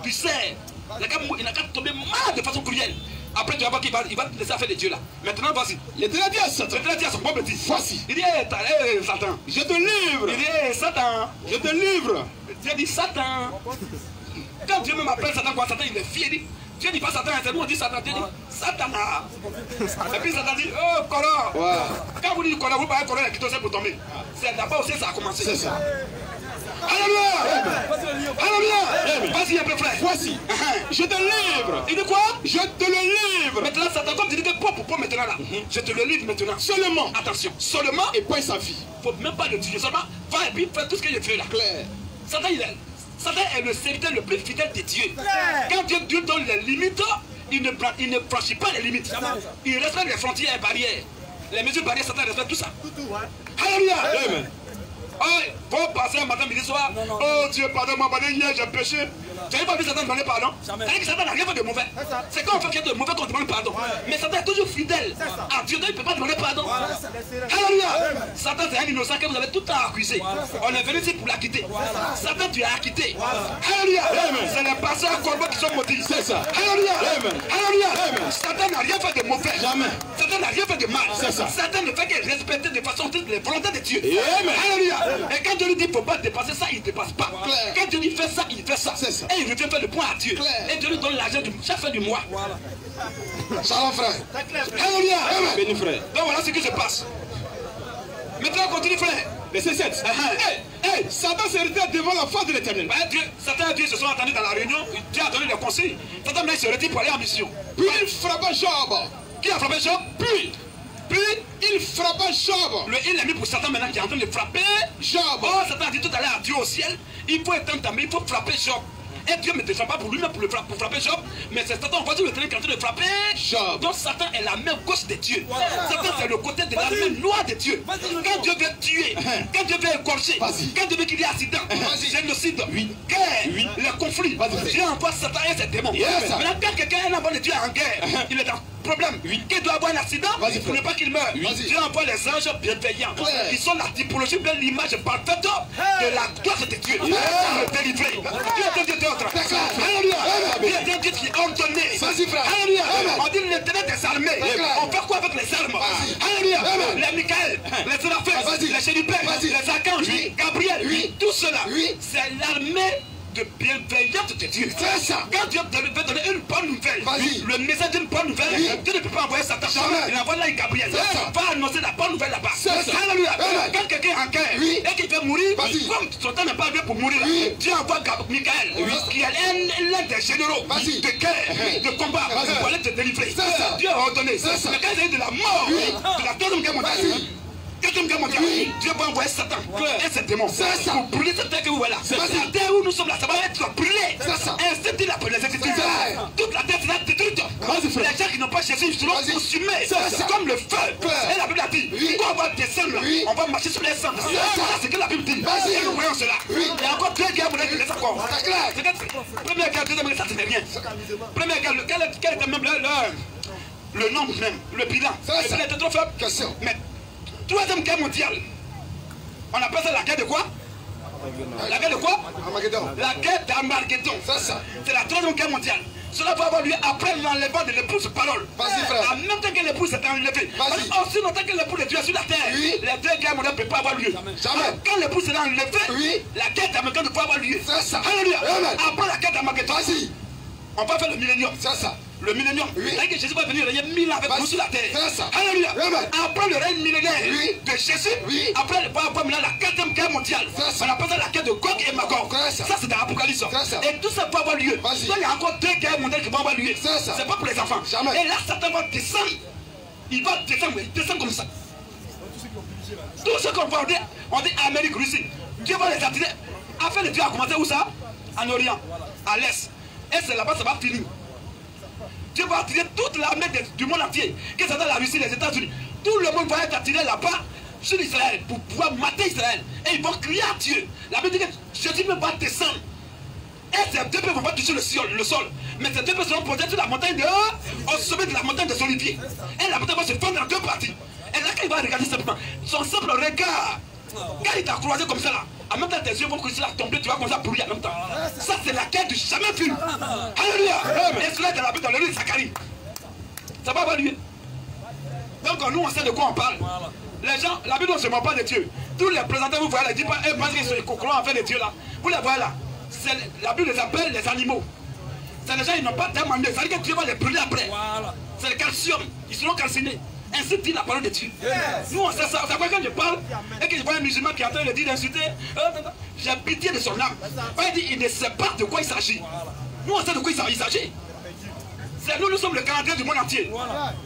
Tu sais, il n'a qu'à tomber malade de façon cruelle. Après, tu vas voir qu'il va te laisser faire les dieux là. Maintenant, vas-y. L'Éternel dit à Satan. L'Éternel dit à son bon petit. Voici. Il dit, Satan. Je te livre. Il dit, Satan. Je te livre. Dieu dit, Satan. Quand Dieu même appelle Satan, quoi, Satan, il est fier. Dieu dit pas Satan, c'est nous on dit Satan, Dieu dit Satana. Et puis Satan dit, oh, Coran. Wow. Quand vous dites Coran, vous parlez Coran, il y a qui pour tomber. C'est d'abord aussi ça a commencé. C'est ça. Alléluia. Alléluia. Vas-y un peu frère. Voici. Je te livre. Il dit quoi? Je te le livre. Maintenant Satan, comme tu dis que pour maintenant là. Je te le livre maintenant. Seulement. Attention. Seulement. Et pas sa vie. Il ne faut même pas le tuer. Seulement, va et puis fais tout ce que je fais là. Claire. Satan, Satan est le serviteur le plus fidèle de Dieu. Quand Dieu donne les limites, il ne franchit pas les limites. Il respecte les frontières et barrières. Les mesures barrières, Satan respecte tout ça. Alléluia. Amen. Oh, faut passer un matin, midi, soir. Oh Dieu, pardonne-moi, hier j'ai péché. Tu n'avais pas vu Satan demander pardon? C'est-à-dire que Satan n'a rien fait de mauvais. C'est quand on fait quelque chose de mauvais qu'on demande pardon. Mais Satan est toujours fidèle à Dieu, donc il ne peut pas demander pardon. Alléluia. Satan c'est un innocent que vous avez tout le temps accusé. On est venu ici pour l'acquitter. Satan tu as acquitté. Alléluia. C'est les pasteurs corbeaux qui sont maudits. C'est ça. Alléluia. Alléluia. Satan n'a rien fait de mauvais. Jamais. Satan n'a rien fait de mal. C'est ça. Satan ne fait que respecter de façon toutes les volontés de Dieu. Alléluia. Et quand Dieu lui dit qu'il ne faut pas dépasser ça, il ne dépasse pas. Quand Dieu lui fait ça, il fait ça. Et il revient faire le point à Dieu. Et Dieu lui donne l'argent chaque fin du mois. Shalom frère. Alléluia. Béni frère. Donc voilà ce qui se passe. Maintenant on continue frère. Verset 7. Satan s'est retiré devant la face de l'Éternel. Satan et Dieu se sont entendus dans la réunion. Dieu a donné des conseils. Satan se retire pour aller en mission. Puis il frappa Job. Qui a frappé Job? Puis il frappa Job. Il est mis pour Satan maintenant qui est en train de frapper Job. Oh, Satan a dit tout à l'heure à Dieu au ciel, il faut éteindre ta main, il faut frapper Job. Et Dieu ne défend pas pour lui-même pour frapper Job, mais c'est Satan, on voit le terrain qui est en train de frapper Job. Donc Satan est la main gauche de Dieu. Satan c'est le côté de la main noire de Dieu. Quand Dieu veut tuer, quand Dieu veut égorger, quand Dieu veut qu'il y ait accident, génocide, guerre, les conflits, Dieu envoie Satan et ses démons. Maintenant quand quelqu'un est là-bas de Dieu en guerre, il est dans problème, qu'il doit avoir un accident pour ne pas qu'il meure. Dieu envoie les anges bienveillants. Ils sont la typologie de l'image parfaite de la gloire de Dieu. Dieu est délivré. Dieu est un Dieu d'autre. Alléluia. Dieu est un Dieu qui est ordonné. Alléluia. On dit l'Éternel des armées. On fait quoi avec les armes? Alléluia. Les Michael, les Séraphins, les chérubins, les archanges, Gabriel, tout cela, c'est l'armée de bienveillance de Dieu. C'est ça. Quand Dieu veut donner une bonne nouvelle, le message d'une bonne nouvelle, Dieu ne peut pas envoyer Satan. Il envoie là Gabriel. Va annoncer la bonne nouvelle là-bas. Alléluia. Quand quelqu'un est en guerre et qu'il veut mourir, comme son temps n'est pas arrivé pour mourir, Dieu envoie Michael, qui est l'un des généraux de guerre, de combat, pour aller te délivrer. Dieu a ordonné. Mais quand il y a eu de la mort, de la deuxième guerre mondiale, Dieu va envoyer Satan et ses démons pour brûler cette terre que vous voyez là. La terre où nous sommes là, ça va être brûlé. Ainsi dit la première Écritures. Toute la terre sera détruite. Les gens qui n'ont pas Jésus seront consumés. C'est comme le feu. Et la Bible a dit, quand on va descendre là, on va marcher sur les cendres. C'est ce que la Bible dit. Et nous voyons cela. Il y a encore deux guerres mondiales qui restent encore. Première guerre, deuxième guerre, ça ce n'est rien. Première guerre, quel était même le nombre même, le bilan. Il était trop faible. Mais troisième guerre mondiale, on appelle ça la guerre de quoi? La guerre de quoi? La guerre d'Armageddon. C'est la troisième guerre mondiale. Cela va avoir lieu après l'enlèvement de l'épouse parole. En même temps que l'épouse est enlevée. Aussi longtemps que l'épouse est tuée sur la terre, les deux guerres mondiales ne peuvent pas avoir lieu. Quand l'épouse est enlevée, la guerre d'Armageddon ne peut pas avoir lieu. Alléluia. Après la guerre d'Armageddon, on va faire le millénium. Le millénium. C'est que Jésus va venir régner 1000 ans avec nous sur la terre. Alléluia. Après le règne millénaire de Jésus, après le pouvoir la quatrième guerre mondiale, on appelle ça la guerre de Gog et Magog. Ça c'est dans l'Apocalypse. Et tout ça peut avoir lieu. Il y a encore deux guerres mondiales qui vont avoir lieu. C'est pas pour les enfants. Et là, Satan va descendre. Il va descendre comme ça. Tout ce qu'on voit, on dit Amérique, Russie. Dieu va les attirer. Afin de Dieu a commencé où ça? En Orient, à l'Est. Et c'est là-bas, ça va finir. Dieu va attirer toute l'armée du monde entier, que ce soit la Russie, les États-Unis. Tout le monde va être attiré là-bas sur Israël pour pouvoir mater Israël. Et ils vont crier à Dieu. La Bible dit que Jésus va descendre. Et ces deux peuples ne vont pas toucher le sol. Mais ces deux peuples seront posés sur la montagne de au sommet de la montagne des Oliviers. Et la montagne va se fondre en deux parties. Et là, quand il va regarder simplement, son simple regard, quand il t'a croisé comme ça là, en même temps tes yeux vont commencer à tomber, tu vas commencer à brûler en même temps. Ça c'est la quête du jamais vu. Alléluia. Et cela est dans la Bible, dans le livre de Zacharie. Ça va avoir lieu. Donc nous on sait de quoi on parle. Les gens, la Bible ne se moque pas de Dieu. Tous les présentateurs, vous voyez, ils disent pas, parce qu'ils sont croient en fait de Dieu là. Vous les voyez là. La Bible les appelle les animaux. C'est les gens, ils n'ont pas demandé. Ça veut dire que Dieu va les brûler après. C'est le calcium. Ils seront calcinés. Ainsi dit la parole de Dieu. Nous on sait ça. C'est pourquoi quand je parle et que je vois un musulman qui est en train de dire d'insulter, j'ai pitié de son âme. Il dit il ne sait pas de quoi il s'agit. Nous on sait de quoi il s'agit. C'est nous sommes le calendrier du monde entier.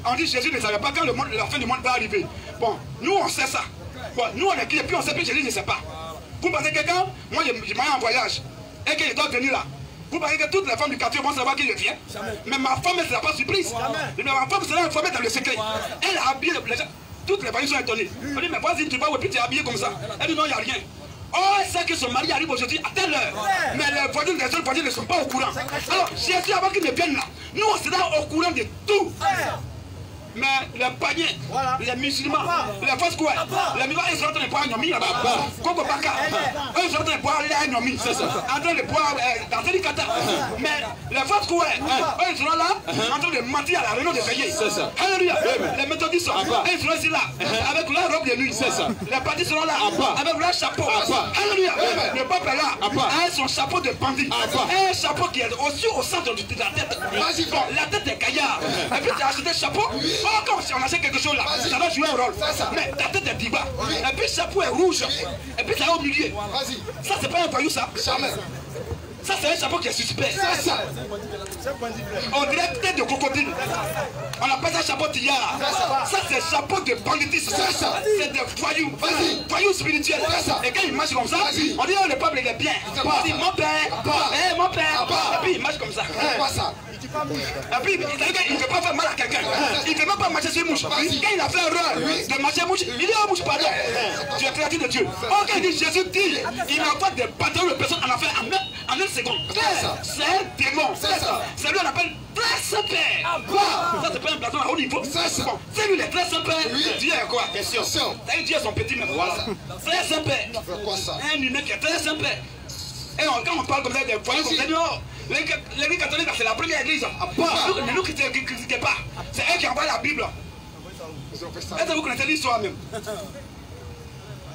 On dit Jésus ne savait pas quand la fin du monde va arriver. Bon, nous on sait ça. Bon, nous on est qui et puis on sait que Jésus ne sait pas. Vous pensez que quand moi je m'en en voyage et qu'il doit venir là, vous pensez que toutes les femmes du quartier vont savoir qu'il vient. Mais ma femme ne sera pas surprise. Mais ma femme sera informée dans le secret. Elle a habillé les gens. Toutes les familles sont étonnées. Elle dit mais vas-y tu vas et puis tu es habillé comme ça. Elle dit non il n'y a rien. Oh, elle sait que son mari arrive aujourd'hui à telle heure. Mais les voisins des autres voisins ne sont pas au courant. Alors Jésus avant qu'il ne vienne là, nous on sera au courant de tout. Mais les païens, les musulmans, les fausses couilles, les musulmans, ils sont en train de boire un nomi là-bas. Coco Baka, ils sont en train de boire un nomi. En train de boire dans les kata. Mais les fausses couilles, ils seront là, en train de mentir à la réunion de veillée. Alléluia. Les méthodistes, ils seront ici là, avec leur robe de nuit. Les baptistes seront là, avec leur chapeau. Alléluia. Le peuple est là, avec son chapeau de bandit. Un chapeau qui est aussi au centre de la tête. Bon, la tête est caillard. Et puis tu as acheté le chapeau. Oh, comme si on achète quelque chose là, ça va jouer un rôle. Mais ta tête est diva. Et puis le chapeau est rouge. Et puis ça est au milieu. Ça, c'est pas un voyou, ça. Jamais. Ça, c'est un chapeau qui est suspect. On dirait tête de crocodile. On appelle ça chapeau tillard. Ça, c'est chapeau de banditisme. C'est des voyous. Voyous spirituels. Et quand ils marchent comme ça, on dit oh, le peuple il est bien. On dit mon père, mon père. Et puis ils marchent comme ça. Et puis il ne veut pas faire mal à quelqu'un. Il ne veut même pas marcher sur une mouche. Quand il a fait erreur de marcher mouche, il dit oh mouche pardon. Tu es créature de Dieu. Ok, il dit Jésus dit, il envoie des batailles de personnes en affaire en une seconde. C'est un démon. C'est lui on appelle très Saint-Père. Ça, c'est pas un plateau à haut niveau. Bon, c'est lui, le très Saint-Père. Dieu est quoi? Question. Dieu est son petit même. Voilà. Très Saint-Père. Un humain qui est très Saint-Père. Et quand on parle comme ça, des foyers comme ça, l'église catholique, c'est la première église. Ne nous critiquez pas. C'est eux qui envoient la Bible. Est-ce que vous connaissez l'histoire même?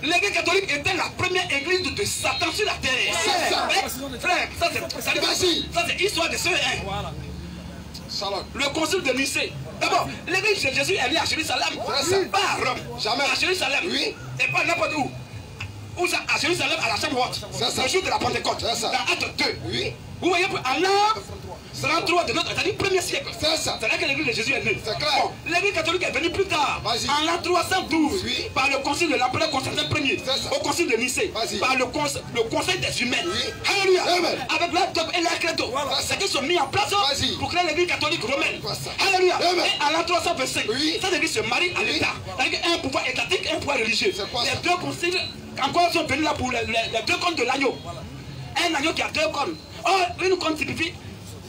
L'église catholique était la première église de Satan sur la terre. Frère, ça c'est l'histoire de ceux. Le concile de Nicée. D'abord, l'église de Jésus est née à Jérusalem. Pas à Rome. Jamais. À Jérusalem. Oui. Et pas n'importe où. Où ça? À Jérusalem, à la chambre haute. Le jour de la Pentecôte. Dans Acte 2. Oui. Vous voyez, en l'an 33 de notre, c'est-à-dire premier siècle. C'est là que l'église de Jésus est née. Bon, l'église catholique est venue plus tard. En l'an 312. Oui. Par le concile de l'empereur Constantin Ier. Au concile de Nicée. Par le conseil des humains. Oui. Alléluia. Avec leur dogme et leur credo. C'est qu'ils sont mis en place pour créer l'église catholique romaine. Alléluia. Et en l'an 325, cette église se marie à l'État. C'est-à-dire un pouvoir étatique et un pouvoir religieux. Les deux conciles encore sont venus là pour les deux cornes de l'agneau. Un agneau qui a deux cornes. Oh, une corne signifie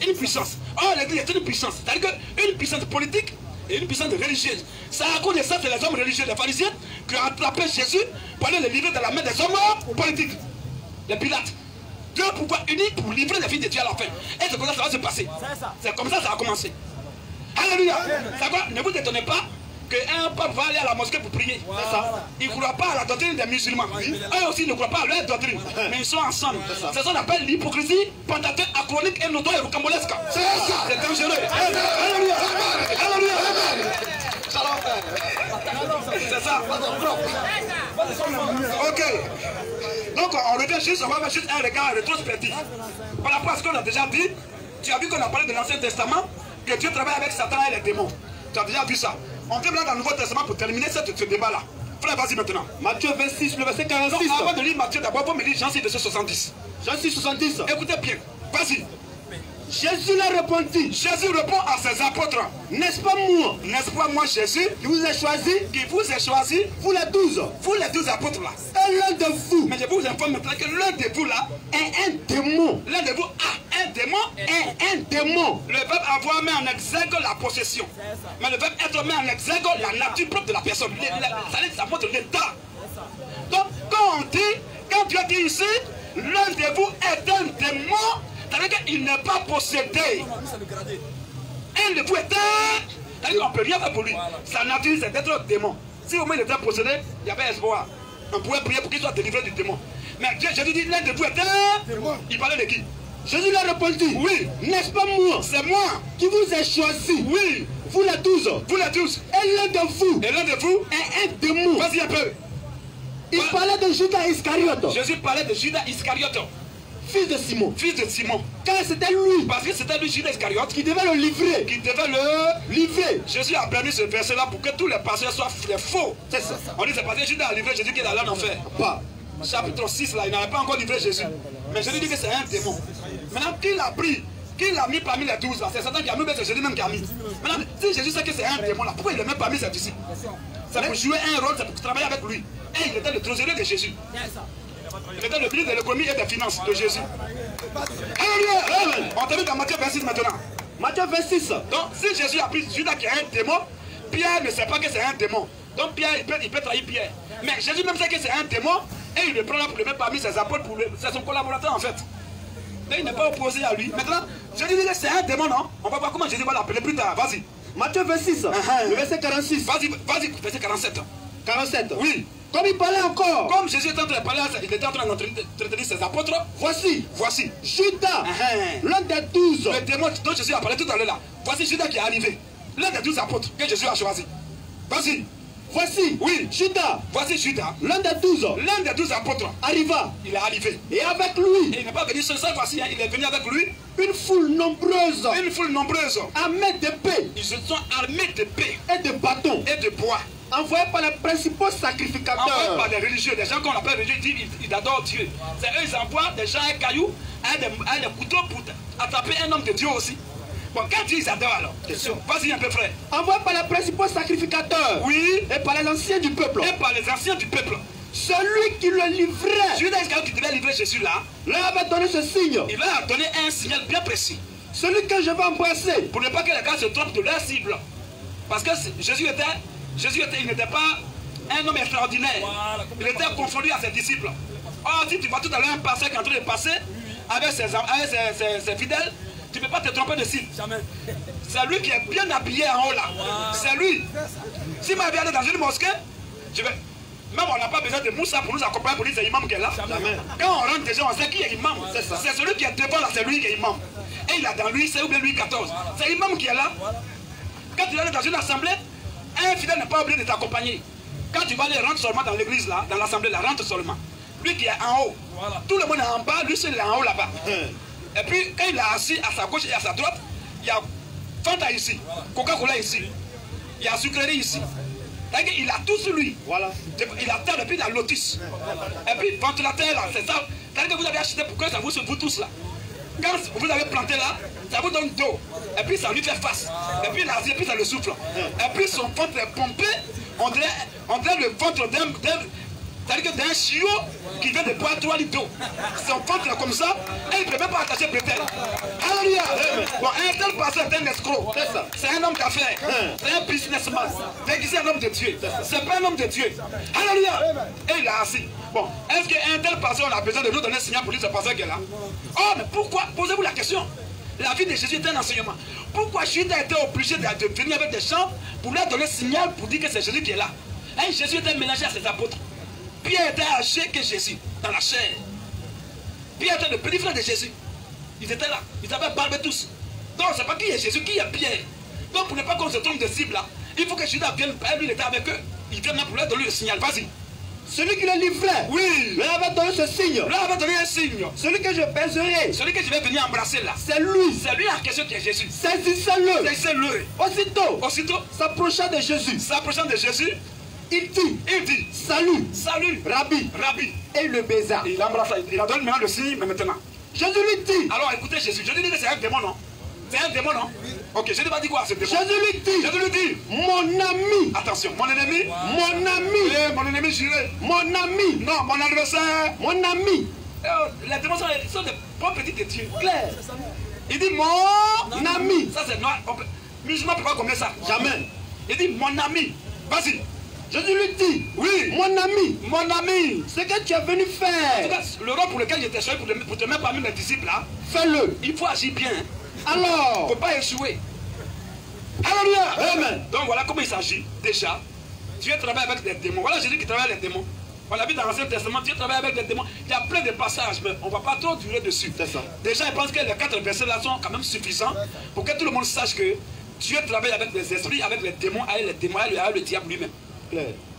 une puissance. Oh, l'église est une puissance. C'est-à-dire qu'une puissance politique et une puissance religieuse. C'est à cause de ça que les hommes religieux, les pharisiens, qui ont attrapé Jésus pour aller le livrer dans la main des hommes politiques. Les Pilates. Deux pouvoirs unis pour livrer les filles de Dieu à la fin. Et c'est comme ça que ça va se passer. C'est comme ça que ça a commencé. Alléluia. C'est quoi? Ne vous étonnez pas qu'un pape va aller à la mosquée pour prier. C'est ça. Ils ne croient pas à la doctrine des musulmans. Eux aussi ne croient pas à leur doctrine. Mais ils sont ensemble. C'est ça qu'on appelle l'hypocrisie pentateuque, acronique et notoire et rocambolesque. C'est ça. C'est dangereux. Alléluia. Alléluia. C'est ça. Ok. Donc on revient juste, on va faire juste un regard rétrospectif. Par rapport à ce qu'on a déjà dit, tu as vu qu'on a parlé de l'Ancien Testament, que Dieu travaille avec Satan et les démons. Tu as déjà vu ça. On vient là dans le Nouveau Testament pour terminer ce débat-là. Frère, vas-y maintenant. Matthieu 26, le verset 46. Donc, avant de lire Matthieu, d'abord, vous me dites Jean 6, verset 70. Jean 6, 70. Écoutez bien. Vas-y. Jésus leur répondit. Jésus répond à ses apôtres. N'est-ce pas moi? N'est-ce pas moi, Jésus, qui vous ai choisi? Qui vous ai choisi? Vous les 12. Vous les 12 apôtres là. Et l'un de vous. Mais je vous informe maintenant que l'un de vous là est un démon. L'un de vous a un démon. Est un démon. Le verbe avoir mis en exergue la possession. Mais le verbe être mis en exergue la nature propre de la personne. Ça montre l'état. Donc, quand Dieu dit ici, l'un de vous est un démon. C'est-à-dire qu'il n'est pas possédé. Un de vous est c'est-à-dire qu'on ne peut rien faire pour lui. Sa nature, c'est d'être démon. Si au moins il était possédé, il y avait espoir. On pouvait prier pour qu'il soit délivré du démon. Mais Dieu, Jésus dit, l'un de vous est un... Il parlait de qui? Jésus leur a répondu. Oui. N'est-ce pas moi? C'est moi qui vous ai choisi. Oui. Vous les 12. Vous les 12. Et l'un de vous. Et l'un de vous est un démon. Vas-y un peu. Il parlait de Judas Iscariote. Jésus parlait de Judas Iscariote. Fils de Simon. Fils de Simon. Car c'était lui. Parce que c'était lui, Judas Iscariote, qui devait le livrer. Qui devait le livrer. Jésus a permis ce verset-là pour que tous les pasteurs soient des faux. C'est ça. On dit c'est parce que Judas a livré Jésus qui est allé en enfer. Pas. Chapitre 6 là, il n'avait pas encore livré Jésus. Mais Jésus dit que c'est un démon. Maintenant, qui l'a pris? Qui l'a mis parmi les 12 là? C'est Satan qui a mis, mais c'est Jésus même qui a mis. Maintenant, si Jésus sait que c'est un démon là, pourquoi il le met parmi ses disciples? C'est pour jouer un rôle, c'est pour travailler avec lui. Et il était le trésorier de Jésus. Il était le ministre de l'économie et des finances de Jésus. Alléluia. On termine dans Matthieu 26 maintenant. Matthieu 26. Donc, si Jésus a pris Judas qui est un démon, Pierre ne sait pas que c'est un démon. Donc, Pierre, il peut trahir Pierre. Mais Jésus même sait que c'est un démon et il le prend là pour le mettre parmi ses apôtres. C'est son collaborateur en fait. Donc, il n'est pas opposé à lui. Maintenant, Jésus dit que c'est un démon, non? On va voir comment Jésus va l'appeler plus tard. Vas-y. Matthieu 26, le verset 46. Vas-y, verset 47. 47. Oui. Comme il parlait encore. Comme Jésus était en train de parler, il était en train d'entretenir ses apôtres. Voici. Judas, l'un des 12. Le démon dont Jésus a parlé tout à l'heure là. Voici Judas qui est arrivé. L'un des 12 apôtres que Jésus a choisi. Vas-y. Voici. Oui. Judas. Voici Judas. L'un des 12. L'un des 12 apôtres. Arriva. Il est arrivé. Et avec lui. Et il n'est pas venu seul, voici. Il est venu avec lui. Une foule nombreuse. Une foule nombreuse. Armés d'épées. Ils se sont armés d'épées. Et de bâtons. Et de bois. Envoyés par les principaux sacrificateurs. Envoyés par les religieux. Des gens qu'on appelle religieux, ils adorent Dieu. C'est eux, ils envoient des gens à cailloux, à des couteaux pour attraper un homme de Dieu aussi. Bon, quand ils adorent alors, vas-y un peu frère. Envoyés par les principaux sacrificateurs. Oui. Et par les anciens du peuple. Et par les anciens du peuple. Celui qui le livrait. Judas Iscariote qui devait livrer Jésus là. Leur avait donné ce signe. Il leur a donné un signal bien précis. Celui que je vais embrasser. Pour ne pas que les gars se trompent de leur cible. Parce que Jésus il n'était pas un homme extraordinaire. Il était confondu à ses disciples. Or, si tu vois tout à l'heure un pasteur qui est en train de passer avec ses fidèles, tu ne peux pas te tromper de cible. C'est lui qui est bien habillé en haut là. C'est lui. Si ma vie allait dans une mosquée, même on n'a pas besoin de Moussa pour nous accompagner pour dire c'est l'imam qui est là. Quand on rentre déjà, on sait qui est imam. C'est celui qui est devant là, c'est lui qui est imam. Et il a dans lui, c'est ou bien lui 14. C'est l'imam qui est là. Quand tu es dans une assemblée, un fidèle n'est pas obligé de t'accompagner. Quand tu vas aller rentrer seulement dans l'église là, dans l'assemblée là, rentre seulement. Lui qui est en haut, tout le monde est en bas, lui c'est en haut là-bas. Et puis quand il est assis à sa gauche et à sa droite, il y a Fanta ici, Coca-Cola ici, il y a sucrerie ici. Il a tout sur lui. Voilà. Il a terre et puis il a lotus. Et puis ventilateur là, c'est ça. C'est-à-dire que vous avez acheté pour que ça vous se vous tous là. Quand vous avez planté là, ça vous donne d'eau. Et puis ça lui fait face. Et puis il a et puis ça le souffle. Et puis son ventre est pompé. On dirait le ventre d'un chiot qui vient de boire 3 litres d'eau. Son ventre est comme ça. Et il ne peut même pas attacher peut-être. Alléluia. Bon, un tel pasteur est un escroc. C'est un homme d'affaires. C'est un businessman. C'est un homme de Dieu. C'est pas un homme de Dieu. Alléluia. Et il est assis. Bon, est-ce qu'un tel pasteur on a besoin de nous donner un signal pour dire ce pasteur qui est là? Oh, mais pourquoi? Posez-vous la question. La vie de Jésus est un enseignement. Pourquoi Judas a été obligé de venir avec des chants pour leur donner un signal pour dire que c'est Jésus qui est là? Et Jésus était mélangé à ses apôtres. Pierre était âgé que Jésus, dans la chair. Pierre était le petit frère de Jésus. Ils étaient là. Ils avaient barbé tous. Donc, c'est pas qui est Jésus, qui est Pierre. Donc, pour ne pas qu'on se trompe de cible là, il faut que Judas vienne. Lui, il était avec eux. Il vient là pour leur donner le signal. Vas-y. Celui qui le livrait, oui, lui avait donné ce signe. Lui avait donné un signe. Celui que je baiserai, celui que je vais venir embrasser là, c'est lui. C'est lui en question qui est Jésus. Saisissez-le. Saisissez-le. Aussitôt, s'approchant de Jésus. Il dit, salut, Rabbi. Et il le baisa. Il embrasse, il a donné maintenant le signe, mais maintenant. Jésus lui dit. Alors écoutez Jésus, Jésus dit que c'est un démon, non? C'est un démon, non? Ok, Jésus va dire quoi à ce démon? Jésus lui dit, mon ami. Attention, mon ennemi. Mon ami. Oui, mon ennemi juré. Mon ami. Non, mon adversaire. Mon ami. Les démons sont des bons petits de Dieu. Claire. Il dit mon ami. Ça c'est noir. Musulman ne peut pas combler ça. Jamais. Il dit mon ami. Vas-y. Jésus lui dit, oui, mon ami, ce que tu es venu faire, le rôle pour lequel j'étais choisi pour te mettre parmi mes disciples là, fais-le. Il faut agir bien. Alors, il ne faut pas échouer. Alléluia. Amen. Donc voilà comment il s'agit déjà. Dieu travaille avec des démons. Voilà Jésus qui travaille avec les démons. On l'a vu dans l'Ancien Testament, Dieu travaille avec des démons. Il y a plein de passages, mais on ne va pas trop durer dessus. C'est ça. Déjà, je pense que les 4 versets là sont quand même suffisants pour que tout le monde sache que Dieu travaille avec des esprits, avec les démons, avec le diable lui-même.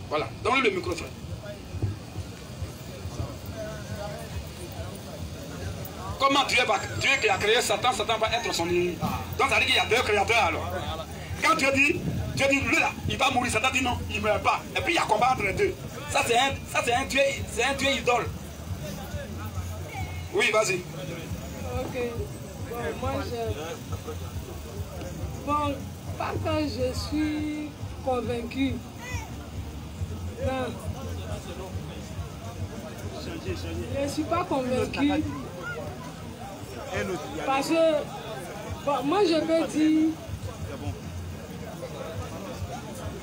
Voilà, donne-lui le micro, frère. Comment Dieu qui a créé Satan, Satan va être son ennemi. Donc ça veut dire qu'il y a 2 créateurs alors. Quand Dieu dit lui là, il va mourir, Satan dit non, il ne meurt pas. Et puis il y a combat entre les deux. Ça c'est un Dieu idole. Oui, vas-y. Ok. Bon, moi bon, pas que je suis convaincu. Non. Je ne suis pas convaincu. Parce que, bon, moi je peux dire,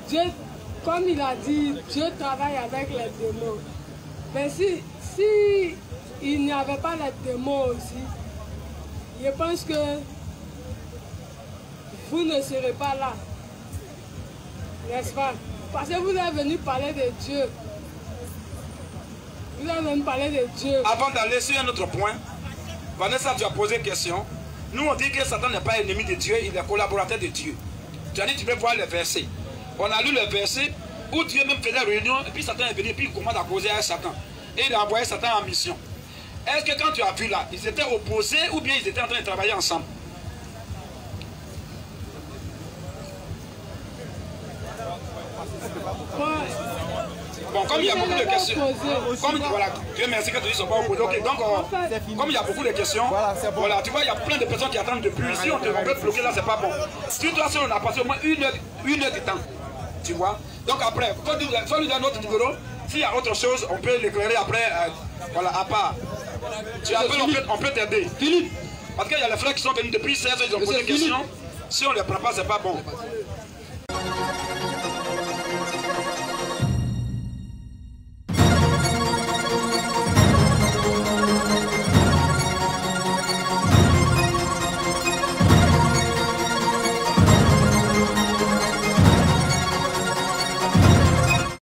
Dieu, comme il a dit, Dieu travaille avec les démons. Mais si il n'y avait pas les démons aussi, je pense que vous ne serez pas là. N'est-ce pas? Parce que vous êtes venu parler de Dieu. Vous êtes venu parler de Dieu. Avant d'aller sur un autre point, Vanessa, tu as posé une question. Nous, on dit que Satan n'est pas ennemi de Dieu, il est collaborateur de Dieu. Tu as dit, tu veux voir les versets. On a lu le verset où Dieu même faisait réunion, et puis Satan est venu, et puis il commence à causer avec Satan. Et il a envoyé Satan en mission. Est-ce que quand tu as vu là, ils étaient opposés ou bien ils étaient en train de travailler ensemble? Bon, comme il y a beaucoup de questions, comme voilà, Dieu merci que tu ne sois pas opposé. Ok, donc comme il y a beaucoup de questions, voilà, tu vois, il y a plein de personnes qui attendent depuis. Si on peut bloquer là, c'est pas bon. Si toi, si on a passé au moins une heure de temps, tu vois. Donc après, soit lui donne notre numéro. S'il y a autre chose, on peut l'éclairer après, voilà, à part. Tu appelles, on peut t'aider. Philippe, Parce qu'il y a les frères qui sont venus depuis 16 ans, ils ont posé des questions. Si on ne les prend pas, c'est pas bon.